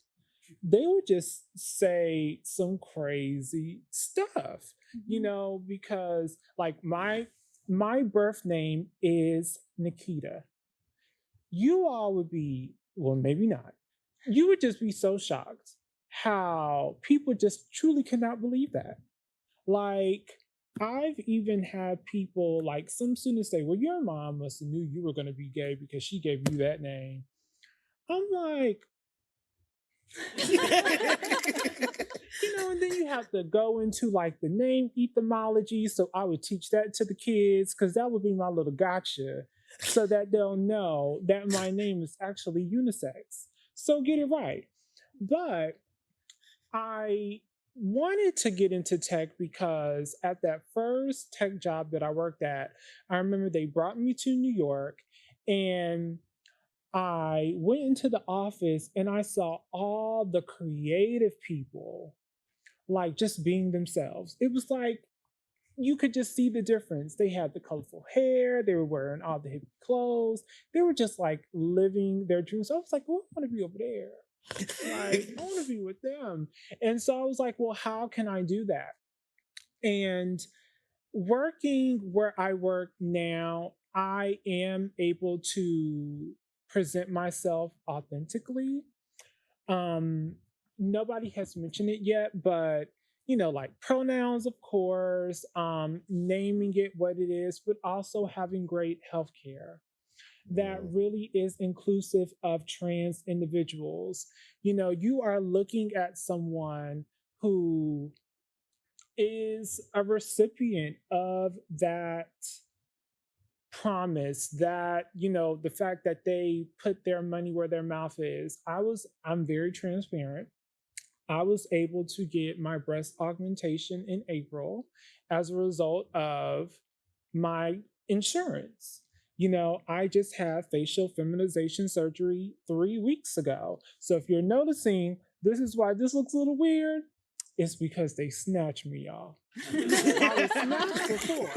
they would just say some crazy stuff, because like my birth name is Nikita. You all would be, well, maybe not. You would just be so shocked how people just truly cannot believe that. Like, I've even had people, like some students say, well, your mom must have knew you were going to be gay because she gave you that name. I'm like, and then have to go into like the name etymology. So I would teach that to the kids because that would be my little gotcha so that they'll know that my name is actually unisex. So get it right. But I wanted to get into tech because at that first tech job that I worked at, I remember they brought me to New York and I went into the office and I saw all the creative people like just being themselves. It was like you could just see the difference. They had the colorful hair, they were wearing all the hippie clothes, they were just like living their dreams. So I was like, well, I want to be over there. Like, I want to be with them. And so I was like, well, how can I do that? And working where I work now, I am able to present myself authentically. Um, Nobody has mentioned it yet, but like pronouns, of course, naming it what it is, but also having great healthcare that really is inclusive of trans individuals. You are looking at someone who is a recipient of that promise, that the fact that they put their money where their mouth is. I'm very transparent. I was able to get my breast augmentation in April as a result of my insurance. I just had facial feminization surgery 3 weeks ago. So if you're noticing, this is why this looks a little weird. It's because they snatched me, y'all. I was snatched before,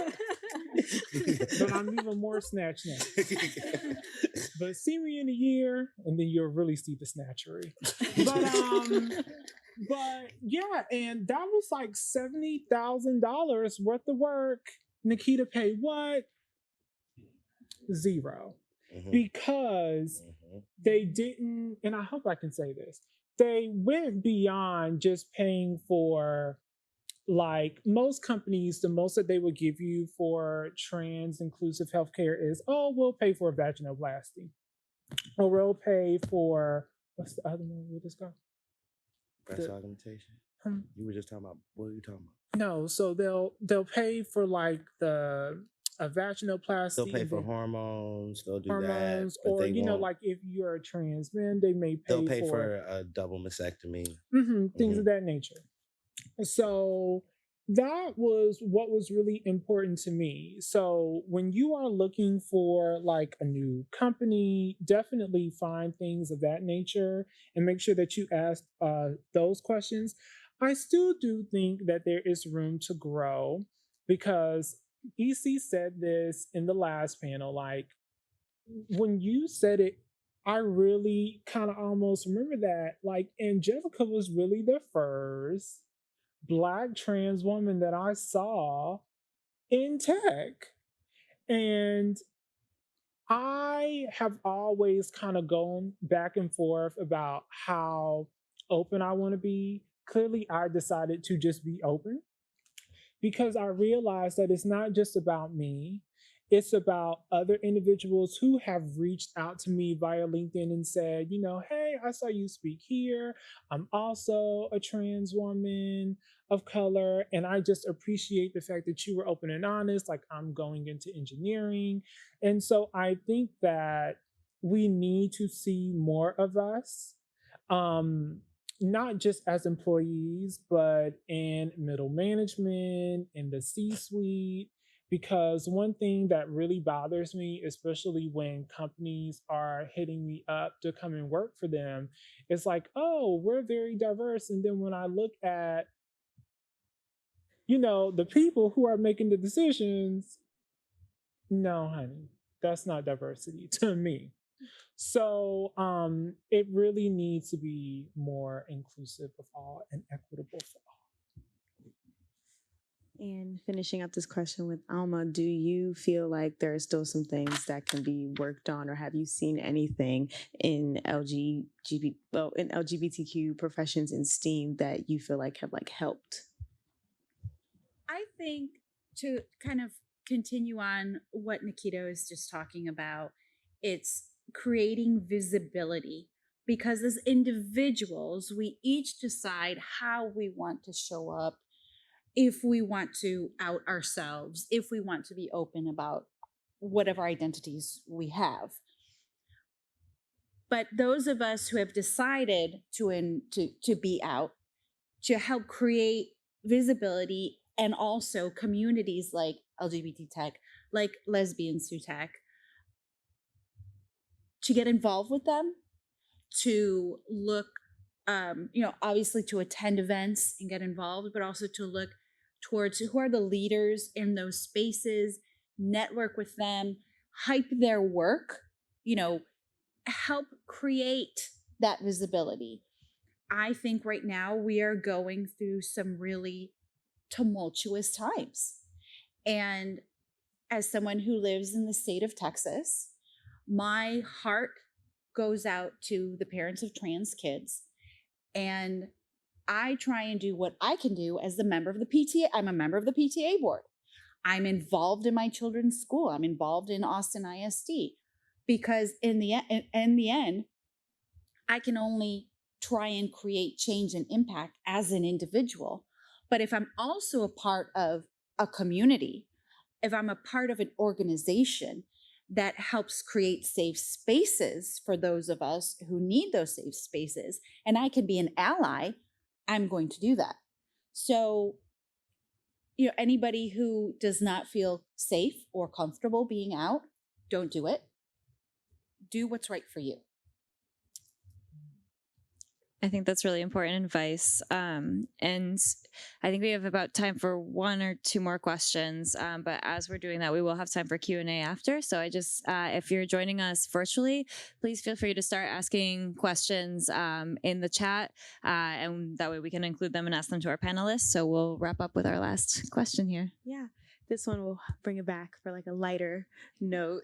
but I'm even more snatched now. But see me in a year, and then you'll really see the snatchery. But yeah, and that was like $70,000 worth of work. Nikita paid what? Zero. Because they didn't, and I hope I can say this, they went beyond just paying for, like most companies, the most that they would give you for trans inclusive healthcare is, oh, we'll pay for a vaginoplasty. Or we'll pay for, what's the other one we just got?
Breast augmentation. You were just talking about, what are you talking about?
No, so they'll pay for like a vaginoplasty.
They'll pay for hormones. They'll do
hormones,
that.
or like if you're a trans man, they may pay.
They'll pay for a double mastectomy.
Things of that nature. So that was what was really important to me. So when you are looking for like a new company, definitely find things of that nature and make sure that you ask those questions. I still do think that there is room to grow because EC said this in the last panel. Like when you said it, I really kind of almost remember that. Like Angelica was really the first Black trans woman that I saw in tech. And I have always kind of gone back and forth about how open I want to be. Clearly, I decided to just be open because I realized that it's not just about me. It's about other individuals who have reached out to me via LinkedIn and said, hey, I saw you speak here. I'm also a trans woman of color. And I just appreciate the fact that you were open and honest. Like, I'm going into engineering. And so I think that we need to see more of us. Not just as employees, but in middle management, in the C-suite. Because one thing that really bothers me, especially when companies are hitting me up to come and work for them, it's like, oh, we're very diverse. And then when I look at, the people who are making the decisions, no, honey, that's not diversity to me. So it really needs to be more inclusive of all and equitable for all.
And finishing up this question with Alma, do you feel like there are still some things that can be worked on, or have you seen anything in LGBTQ professions in STEAM that you feel like have helped?
I think to kind of continue on what Nikita was just talking about, it's creating visibility, because as individuals, we each decide how we want to show up, if we want to out ourselves, if we want to be open about whatever identities we have. But those of us who have decided to be out, to help create visibility and also communities like LGBT tech, like lesbians who tech, to get involved with them, to look, obviously to attend events and get involved, but also to look towards who are the leaders in those spaces, network with them, hype their work, help create that visibility. I think right now we are going through some really tumultuous times. And as someone who lives in the state of Texas, my heart goes out to the parents of trans kids. And I try and do what I can do as the member of the PTA. I'm a member of the PTA board. I'm involved in my children's school. I'm involved in Austin ISD because in the end, I can only try and create change and impact as an individual. But if I'm also a part of a community, if I'm a part of an organization that helps create safe spaces for those of us who need those safe spaces, and I can be an ally, I'm going to do that. So, anybody who does not feel safe or comfortable being out, don't do it. Do what's right for you.
I think that's really important advice. And I think we have about time for one or two more questions. But as we're doing that, we will have time for Q&A after. So if you're joining us virtually, please feel free to start asking questions in the chat. And that way we can include them and ask them to our panelists. So we'll wrap up with our last question here.
Yeah. This one will bring it back for like a lighter note.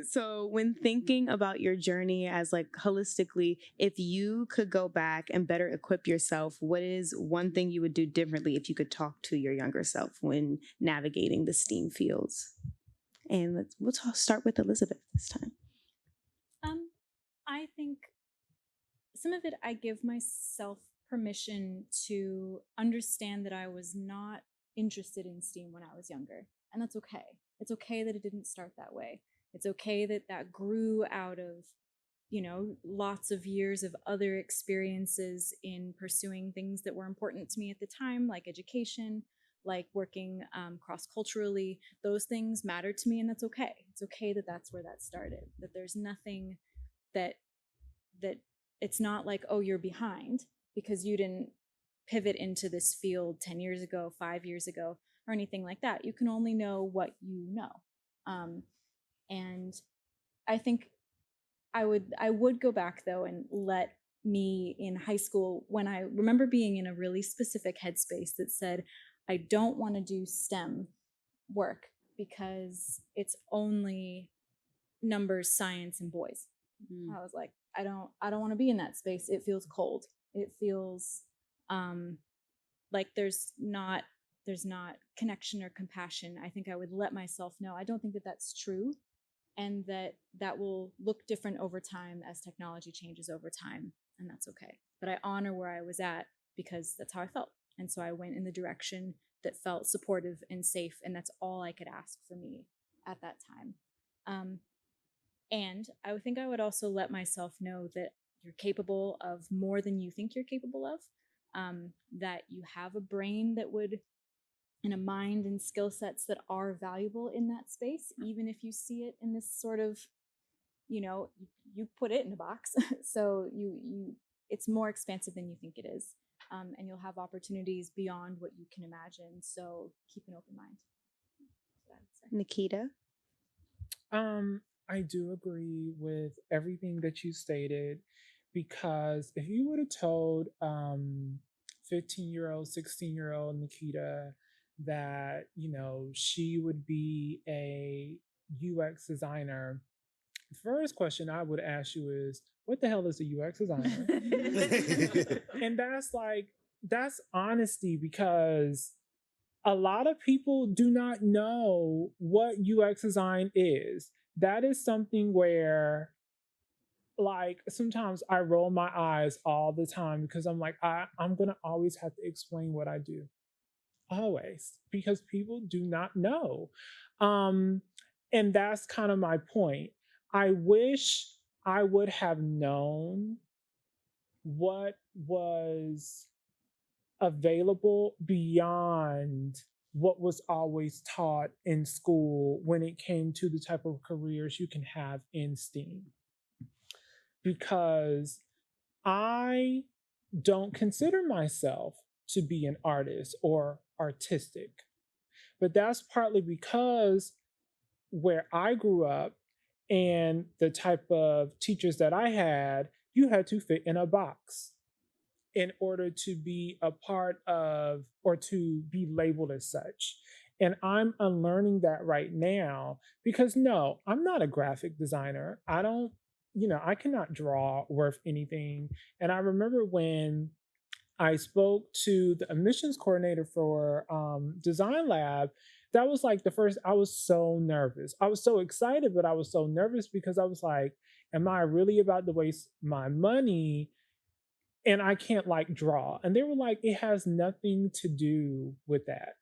So when thinking about your journey as like holistically, if you could go back and better equip yourself, what is one thing you would do differently if you could talk to your younger self when navigating the STEAM fields? And we'll start with Elizabeth this time.
I think some of it, I give myself permission to understand that I was not interested in STEAM when I was younger. And that's okay. It's okay that it didn't start that way. It's okay that that grew out of, lots of years of other experiences in pursuing things that were important to me at the time, like education, like working cross-culturally. Those things mattered to me, and that's okay. It's okay that that's where that started, that there's nothing that it's not like, oh, you're behind because you didn't pivot into this field 10 years ago, 5 years ago, or anything like that. You can only know what you know. And I think I would go back though and let me in high school, when I remember being in a really specific headspace that said, I don't want to do STEM work because it's only numbers, science, and boys. I was like, I don't want to be in that space. It feels cold. It feels like there's not connection or compassion. I think I would let myself know I don't think that that's true, and that will look different over time as technology changes over time, and that's okay. But I honor where I was at because that's how I felt, and so I went in the direction that felt supportive and safe, and that's all I could ask for me at that time. And I think I would also let myself know that you're capable of more than you think you're capable of. That you have a brain and a mind and skill sets that are valuable in that space, even if you see it in this sort of, you put it in a box. So it's more expansive than you think it is. And you'll have opportunities beyond what you can imagine. So keep an open mind.
Nikita?
I do agree with everything that you stated, because if you would have told 15-year-old, 16-year-old Nikita that, she would be a UX designer, the first question I would ask you is, what the hell is a UX designer? And that's honesty, because a lot of people do not know what UX design is. That is something where like sometimes I roll my eyes all the time because I'm like, I'm gonna always have to explain what I do. Always, because people do not know. Um, and that's kind of my point. I wish I would have known what was available beyond what was always taught in school when it came to the type of careers you can have in STEAM. Because I don't consider myself to be an artist or artistic, but that's partly because where I grew up and the type of teachers that I had, you had to fit in a box in order to be a part of or to be labeled as such. And I'm unlearning that right now because no, I'm not a graphic designer. I don't, I cannot draw worth anything. And I remember when I spoke to the admissions coordinator for Design Lab. That was like the first, I was so nervous. I was so excited, but I was so nervous because I was like, am I really about to waste my money and I can't like draw? And they were like, it has nothing to do with that.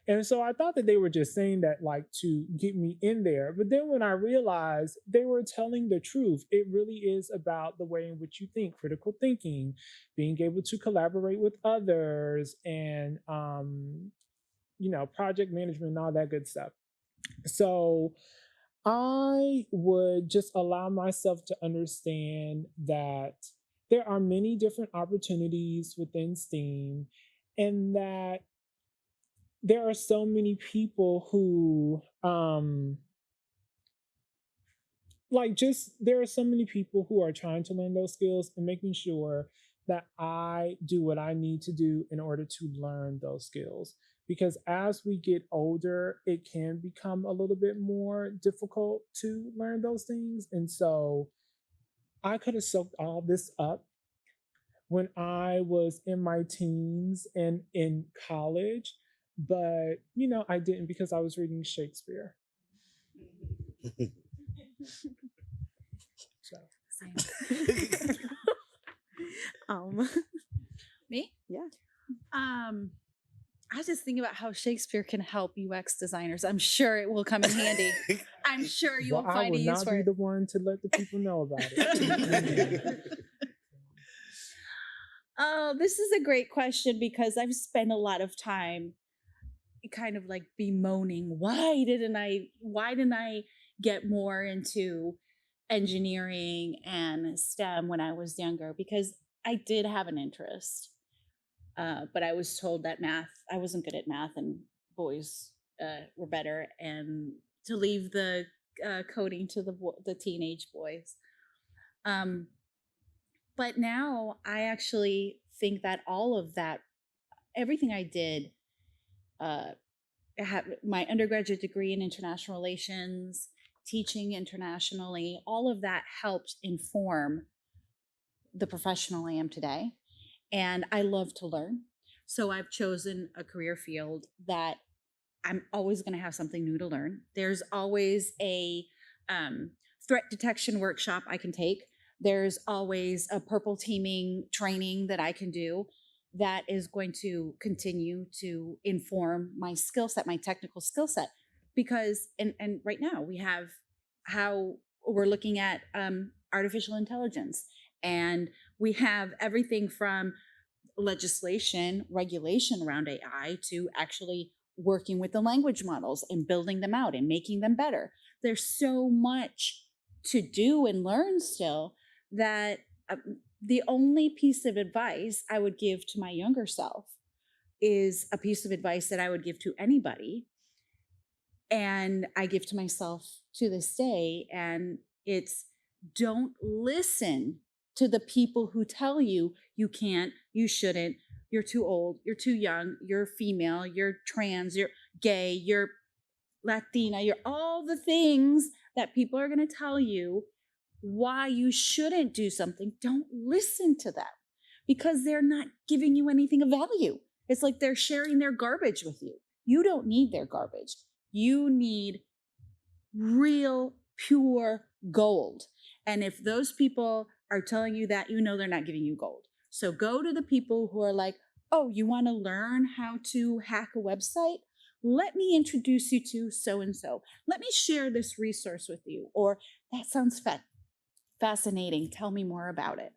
And so I thought that they were just saying that like to get me in there. But then when I realized they were telling the truth, it really is about the way in which you think, critical thinking, being able to collaborate with others, and project management and all that good stuff. So I would just allow myself to understand that there are many different opportunities within STEAM, and that there are so many people who there are so many people who are trying to learn those skills and making sure that I do what I need to do in order to learn those skills. Because as we get older, it can become a little bit more difficult to learn those things. And so I could have soaked all this up when I was in my teens and in college, but I didn't because I was reading Shakespeare. So.
Me?
Yeah.
I just think about how Shakespeare can help UX designers. I'm sure it will come in handy. I'm sure you will find a use for it.
I will not be the one to let the people know about it.
Oh, this is a great question because I've spent a lot of time kind of like bemoaning why didn't I get more into engineering and STEM when I was younger, because I did have an interest, but I was told that I wasn't good at math and boys were better, and to leave the coding to the teenage boys. But now I actually think that all of that, everything I did, I have my undergraduate degree in international relations, teaching internationally, all of that helped inform the professional I am today. And I love to learn. So I've chosen a career field that I'm always going to have something new to learn. There's always a threat detection workshop I can take. There's always a purple teaming training that I can do that is going to continue to inform my skill set, my technical skill set. Because, and right now we have how we're looking at artificial intelligence, and we have everything from legislation, regulation around AI to actually working with the language models and building them out and making them better. There's so much to do and learn still that the only piece of advice I would give to my younger self is a piece of advice that I would give to anybody. And I give to myself to this day. And it's, don't listen to the people who tell you you can't, you shouldn't, you're too old, you're too young, you're female, you're trans, you're gay, you're Latina, you're all the things that people are going to tell you why you shouldn't do something. Don't listen to them, because they're not giving you anything of value. It's like they're sharing their garbage with you. You don't need their garbage. You need real, pure gold. And if those people are telling you that, you know they're not giving you gold. So go to the people who are like, oh, you want to learn how to hack a website? Let me introduce you to so and so. Let me share this resource with you. Or that sounds fascinating. Tell me more about it.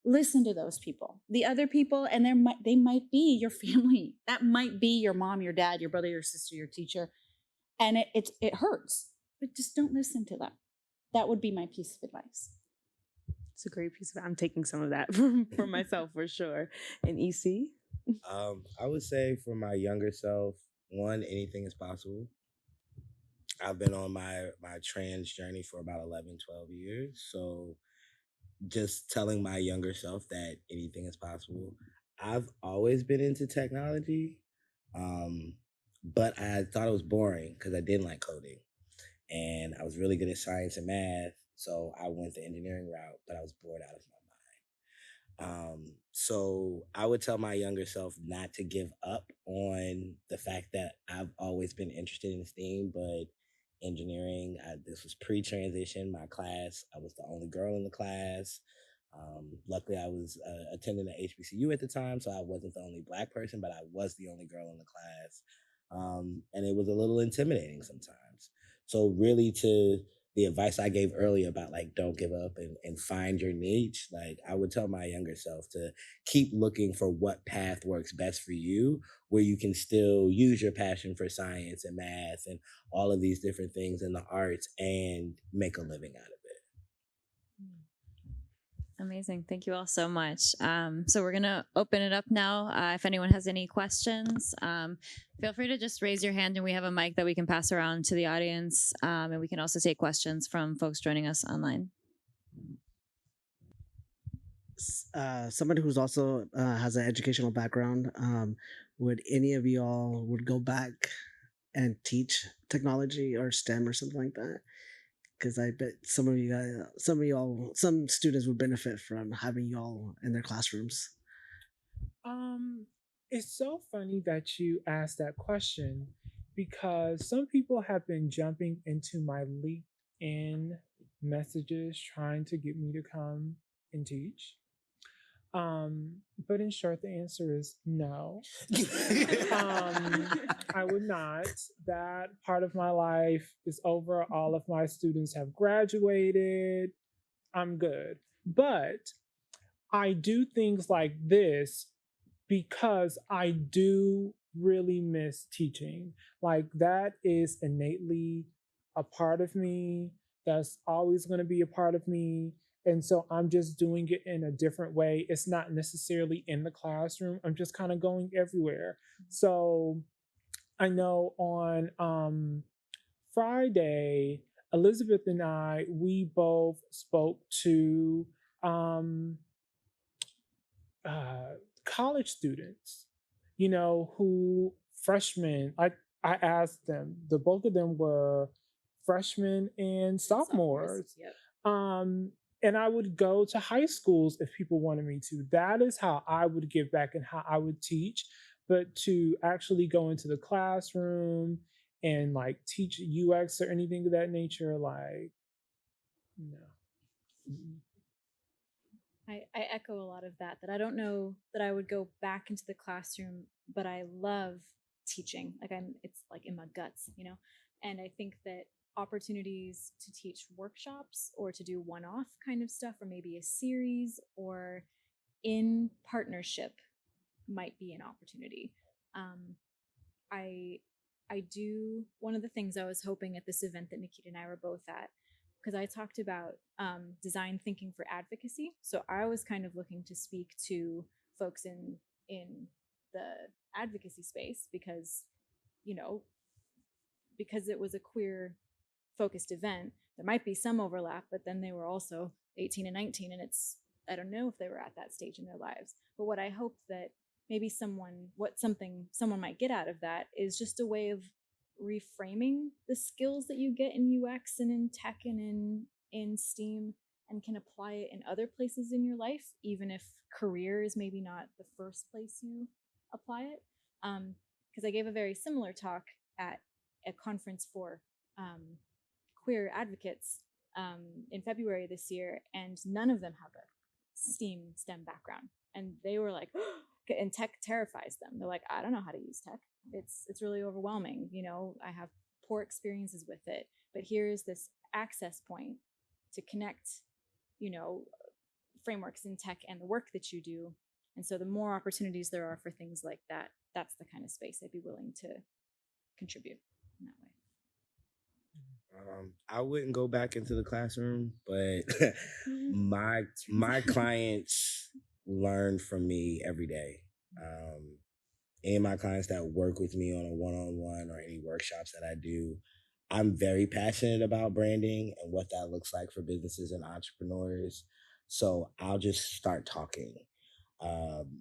Listen to those people. The other people, and they might be your family. That might be your mom, your dad, your brother, your sister, your teacher. And it hurts, but just don't listen to them. That would be my piece of advice.
It's a great piece of. I'm taking some of that for myself for sure. And EC.
I would say for my younger self, one, anything is possible. I've been on my trans journey for about 11, 12 years. So just telling my younger self that anything is possible. I've always been into technology, but I thought it was boring because I didn't like coding. And I was really good at science and math. So I went the engineering route, but I was bored out of my so I would tell my younger self not to give up on the fact that I've always been interested in STEAM, but engineering, this was pre-transition. My class, I was the only girl in the class. Luckily, I was attending the HBCU at the time, so I wasn't the only Black person, but I was the only girl in the class. And it was a little intimidating sometimes. So really the advice I gave earlier about like don't give up and find your niche, like I would tell my younger self to keep looking for what path works best for you, where you can still use your passion for science and math and all of these different things in the arts and make a living out of it.
Amazing. Thank you all so much. So we're going to open it up now. If anyone has any questions, feel free to just raise your hand and we have a mic that we can pass around to the audience. And we can also take questions from folks joining us online.
Somebody who's also has an educational background, would any of y'all would go back and teach technology or STEM or something like that? Because I bet some students would benefit from having y'all in their classrooms.
It's so funny that you asked that question because some people have been jumping into my LinkedIn messages trying to get me to come and teach. But in short, the answer is no. I would not. That part of my life is over. All of my students have graduated. I'm good. But I do things like this because I do really miss teaching. Like that is innately a part of me. That's always going to be a part of me. And so I'm just doing it in a different way. It's not necessarily in the classroom. I'm just kind of going everywhere. So I know on Friday, Elizabeth and I, we both spoke to college students, who freshmen, I asked them, the bulk of them were freshmen and sophomores.
Yep.
And I would go to high schools if people wanted me to. That is how I would give back and how I would teach. But to actually go into the classroom and like teach UX or anything of that nature, like, no.
I echo a lot of that I don't know that I would go back into the classroom, but I love teaching. It's like in my guts, And I think that opportunities to teach workshops or to do one-off kind of stuff, or maybe a series or in partnership might be an opportunity. I do, one of the things I was hoping at this event that Nikita and I were both at, because I talked about design thinking for advocacy. So I was kind of looking to speak to folks in the advocacy space because it was a queer focused event, there might be some overlap, but then they were also 18 and 19 and I don't know if they were at that stage in their lives. But what I hope that maybe someone might get out of that is just a way of reframing the skills that you get in UX and in tech and in STEAM and can apply it in other places in your life, even if career is maybe not the first place you apply it. Because I gave a very similar talk at a conference for queer advocates in February this year, and none of them have a STEM background, and they were like, and tech terrifies them. They're like, I don't know how to use tech. It's really overwhelming. You know, I have poor experiences with it, but here's this access point to connect, you know, frameworks in tech and the work that you do. And so the more opportunities there are for things like that, that's the kind of space I'd be willing to contribute in that way.
I wouldn't go back into the classroom, but my clients learn from me every day. Any of my clients that work with me on a one-on-one or any workshops that I do, I'm very passionate about branding and what that looks like for businesses and entrepreneurs. So I'll just start talking.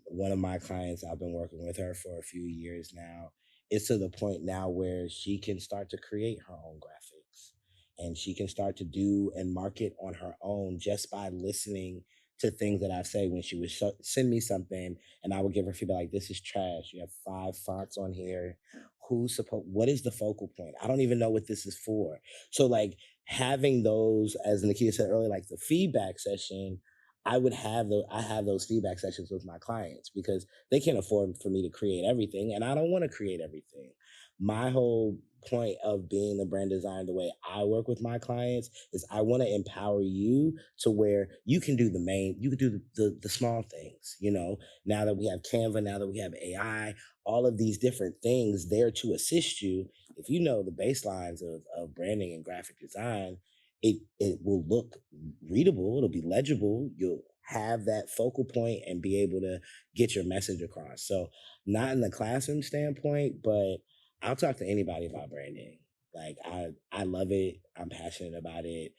One of my clients, I've been working with her for a few years now. It's to the point now where she can start to create her own graphics and she can start to do and market on her own just by listening to things that I say. When she would send me something and I would give her feedback like, this is trash. You have 5 fonts on here. What is the focal point? I don't even know what this is for. So like having those, as Nikita said earlier, like the feedback session, I have those feedback sessions with my clients because they can't afford for me to create everything and I don't want to create everything. My whole point of being the brand designer, the way I work with my clients, is I want to empower you to where you can do you can do the small things. You know, now that we have Canva, now that we have AI, all of these different things there to assist you. If you know the baselines of branding and graphic design, it will look readable, it'll be legible, you'll have that focal point and be able to get your message across. So not in the classroom standpoint, but I'll talk to anybody about branding. Like I love it. I'm passionate about it.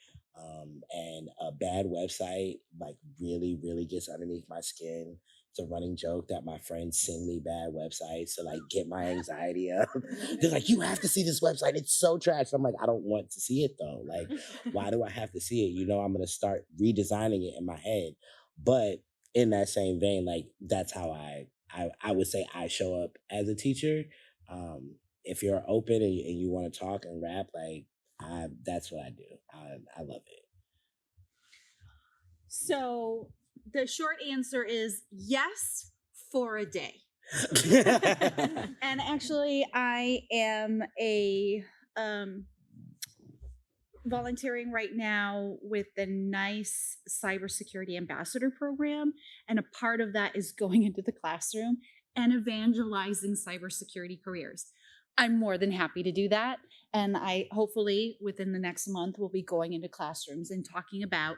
And a bad website like really, really gets underneath my skin. It's a running joke that my friends send me bad websites to like get my anxiety up. They're like, you have to see this website. It's so trash. I'm like, I don't want to see it though. Like, why do I have to see it? You know, I'm gonna start redesigning it in my head. But in that same vein, like that's how I would say I show up as a teacher. If you're open and you want to talk and rap, like that's what I do. I love it.
So the short answer is yes for a day. And actually, I am volunteering right now with the NICE Cybersecurity Ambassador Program. And a part of that is going into the classroom and evangelizing cybersecurity careers. I'm more than happy to do that. And I hopefully within the next month will be going into classrooms and talking about,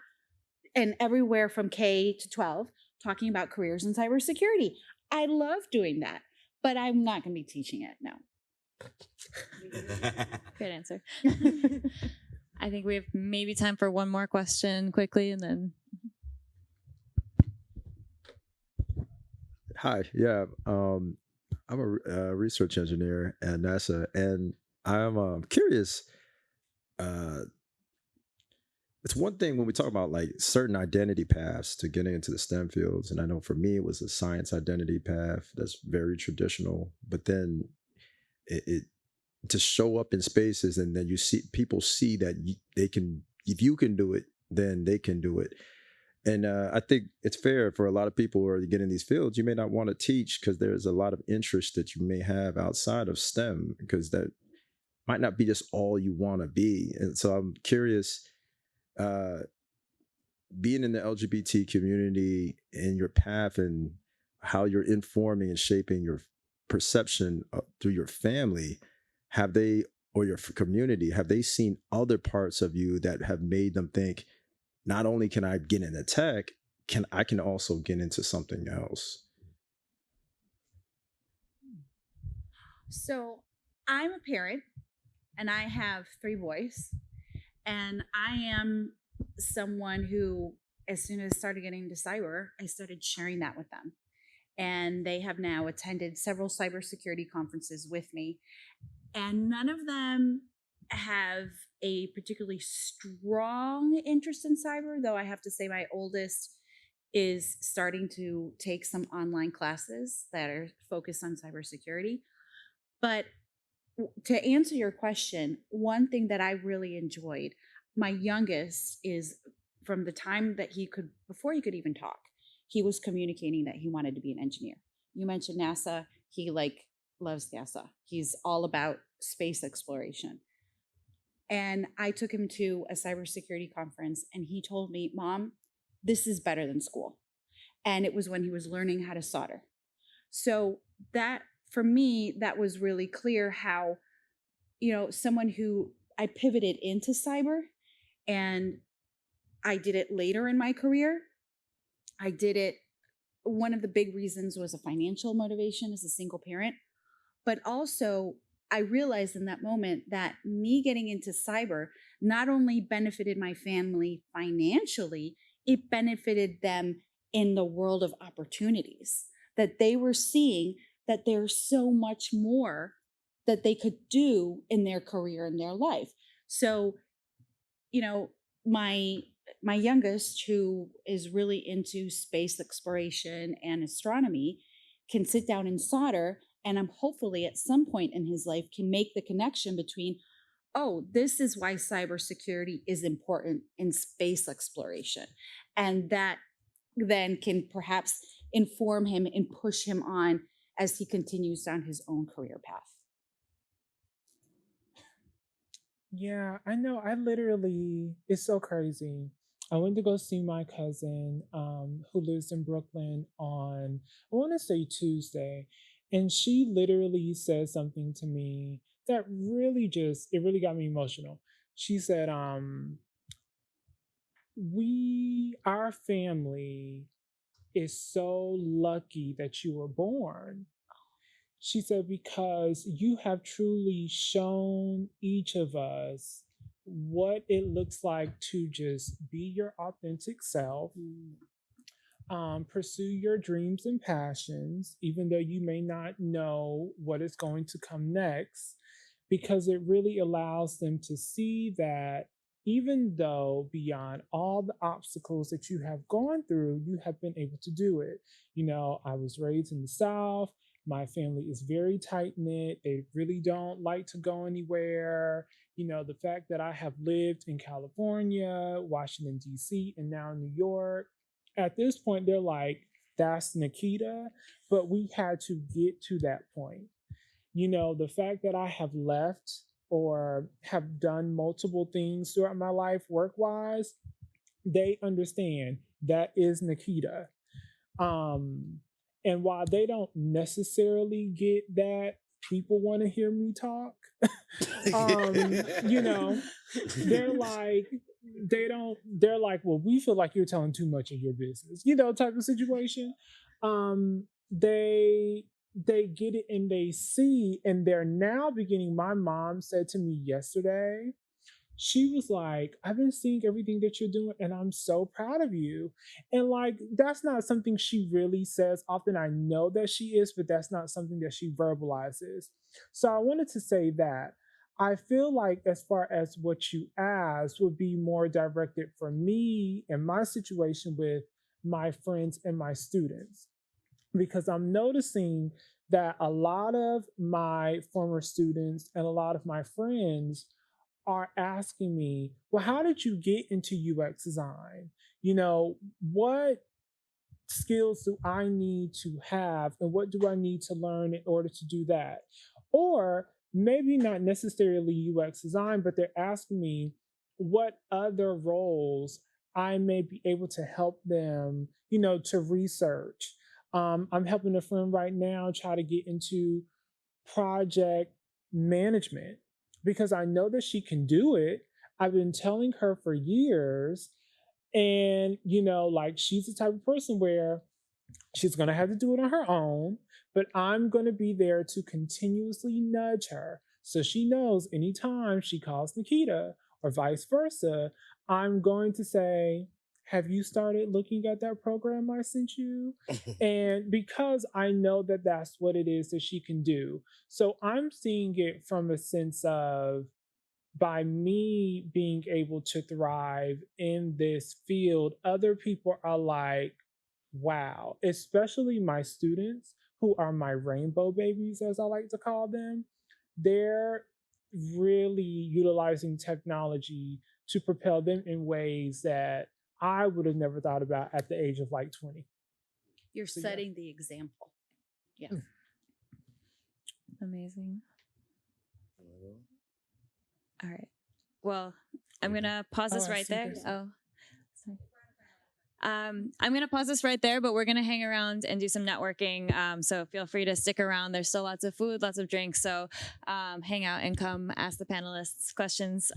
and everywhere from K to 12, talking about careers in cybersecurity. I love doing that, but I'm not going to be teaching it, no.
Good answer. I think we have maybe time for one more question quickly and then.
Hi, yeah. I'm a research engineer at NASA, and I'm curious. It's one thing when we talk about like certain identity paths to getting into the STEM fields, and I know for me it was a science identity path that's very traditional, but then it to show up in spaces and then you see people see that they can, if you can do it, then they can do it. And I think it's fair for a lot of people who are getting in these fields, you may not want to teach because there's a lot of interest that you may have outside of STEM, because that might not be just all you want to be. And so I'm curious, being in the LGBT community and your path and how you're informing and shaping your perception through your family, have they, or your community, have they seen other parts of you that have made them think, not only can I get into tech, I can also get into something else?
So I'm a parent and I have 3 boys, and I am someone who, as soon as I started getting into cyber, I started sharing that with them. And they have now attended several cybersecurity conferences with me, and none of them have a particularly strong interest in cyber, though I have to say my oldest is starting to take some online classes that are focused on cybersecurity. But to answer your question, one thing that I really enjoyed, my youngest is from the time that before he could even talk, he was communicating that he wanted to be an engineer. You mentioned NASA. He loves NASA. He's all about space exploration. And I took him to a cybersecurity conference and he told me, Mom, this is better than school. And it was when he was learning how to solder. So that, for me, that was really clear how, someone who I pivoted into cyber and I did it later in my career. I did it. One of the big reasons was a financial motivation as a single parent, but also I realized in that moment that me getting into cyber not only benefited my family financially, it benefited them in the world of opportunities, that they were seeing that there's so much more that they could do in their career and their life. So, my youngest, who is really into space exploration and astronomy, can sit down and solder, and I'm hopefully at some point in his life can make the connection between, oh, this is why cybersecurity is important in space exploration, and that then can perhaps inform him and push him on as he continues down his own career path.
Yeah, I know. It's so crazy. I went to go see my cousin who lives in Brooklyn on, I want to say Tuesday. And she literally said something to me that it really got me emotional. She said, our family is so lucky that you were born. She said, because you have truly shown each of us what it looks like to just be your authentic self, pursue your dreams and passions, even though you may not know what is going to come next, because it really allows them to see that even though beyond all the obstacles that you have gone through, you have been able to do it. I was raised in the South. My family is very tight knit. They really don't like to go anywhere. The fact that I have lived in California, Washington, D.C., and now New York, at this point, they're like, that's Nikita. But we had to get to that point. The fact that I have left or have done multiple things throughout my life work wise, they understand that is Nikita. And while they don't necessarily get that people want to hear me talk, they're like, they're like, well, we feel like you're telling too much of your business, type of situation. They get it and they see, and they're now beginning. My mom said to me yesterday, she was like, I've been seeing everything that you're doing and I'm so proud of you. And like, that's not something she really says often. I know that she is, but that's not something that she verbalizes. So I wanted to say that I feel like, as far as what you asked, would be more directed for me and my situation with my friends and my students, because I'm noticing that a lot of my former students and a lot of my friends are asking me, well, how did you get into UX design? What skills do I need to have and what do I need to learn in order to do that? Or maybe not necessarily UX design, but they're asking me what other roles I may be able to help them, to research. I'm helping a friend right now try to get into project management because I know that she can do it. I've been telling her for years. And, like, she's the type of person where she's going to have to do it on her own, but I'm going to be there to continuously nudge her. So she knows anytime she calls Nikita or vice versa, I'm going to say, have you started looking at that program I sent you? And because I know that that's what it is that she can do. So I'm seeing it from a sense of, by me being able to thrive in this field, other people are like, wow, especially my students who are my rainbow babies, as I like to call them. They're really utilizing technology to propel them in ways that I would have never thought about at the age of like 20.
You're
So,
setting the example. Yeah.
Amazing. All right. Well, I'm going to pause this right there. Oh, sorry. I'm going to pause this right there, but we're going to hang around and do some networking. So feel free to stick around. There's still lots of food, lots of drinks. So hang out and come ask the panelists questions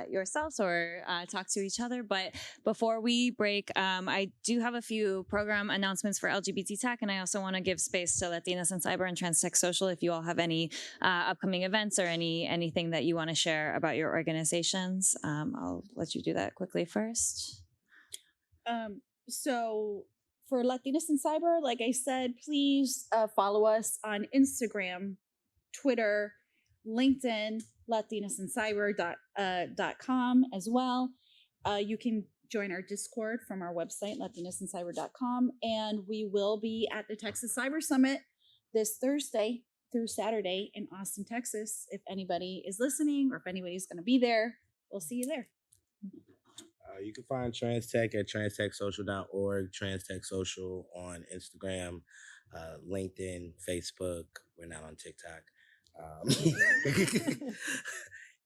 yourselves or talk to each other. But before we break, I do have a few program announcements for LGBT Tech. And I also want to give space to Latinas in Cyber and Trans Tech Social if you all have any upcoming events or anything that you want to share about your organizations. I'll let you do that quickly first.
So for Latinas in Cyber, like I said, please follow us on Instagram, Twitter, LinkedIn, latinasincyber.com as well. You can join our Discord from our website, latinasincyber.com. And we will be at the Texas Cyber Summit this Thursday through Saturday in Austin, Texas. If anybody is listening or if anybody's going to be there, we'll see you there.
You can find Trans Tech at transtechsocial.org, Trans Tech Social on Instagram, LinkedIn, Facebook. We're not on TikTok.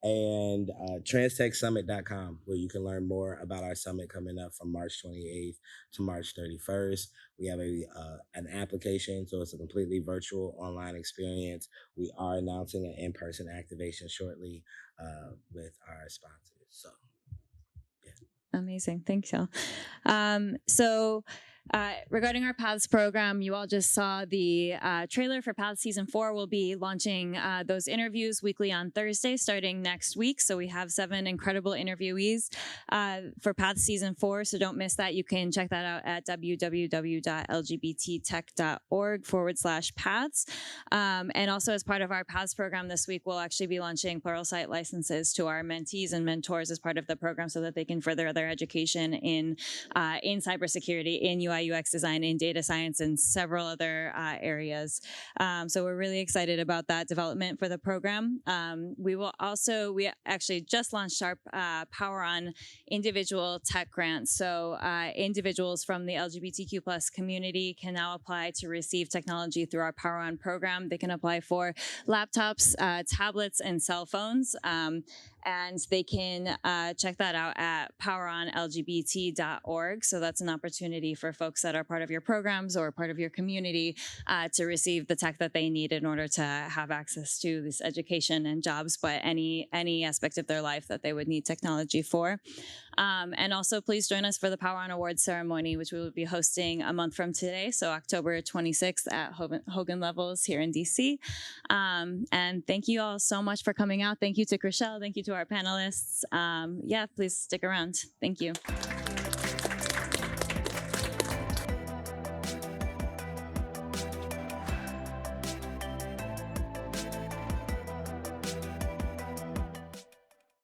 And transtechsummit.com, where you can learn more about our summit coming up from March 28th to March 31st. We have an application, so it's a completely virtual online experience. We are announcing an in-person activation shortly with our sponsors. So.
Amazing. Thanks, y'all. So regarding our Paths program, you all just saw the trailer for Paths Season 4. We'll be launching those interviews weekly on Thursday starting next week. So we have 7 incredible interviewees for Paths Season 4. So don't miss that. You can check that out at www.lgbttech.org/paths. And also as part of our Paths program this week, we'll actually be launching Pluralsight licenses to our mentees and mentors as part of the program so that they can further their education in cybersecurity, in UI UX design, in data science, and several other areas. So we're really excited about that development for the program. We actually just launched our Power On individual tech grants. So individuals from the LGBTQ plus community can now apply to receive technology through our Power On program. They can apply for laptops, tablets, and cell phones. And they can check that out at poweronlgbt.org. So that's an opportunity for folks that are part of your programs or part of your community to receive the tech that they need in order to have access to this education and jobs, but any aspect of their life that they would need technology for. And also please join us for the Power On Awards ceremony, which we will be hosting a month from today. So October 26th at Hogan Levels here in DC. And thank you all so much for coming out. Thank you to Chriselle. Thank you to our panelists. Please stick around. Thank you.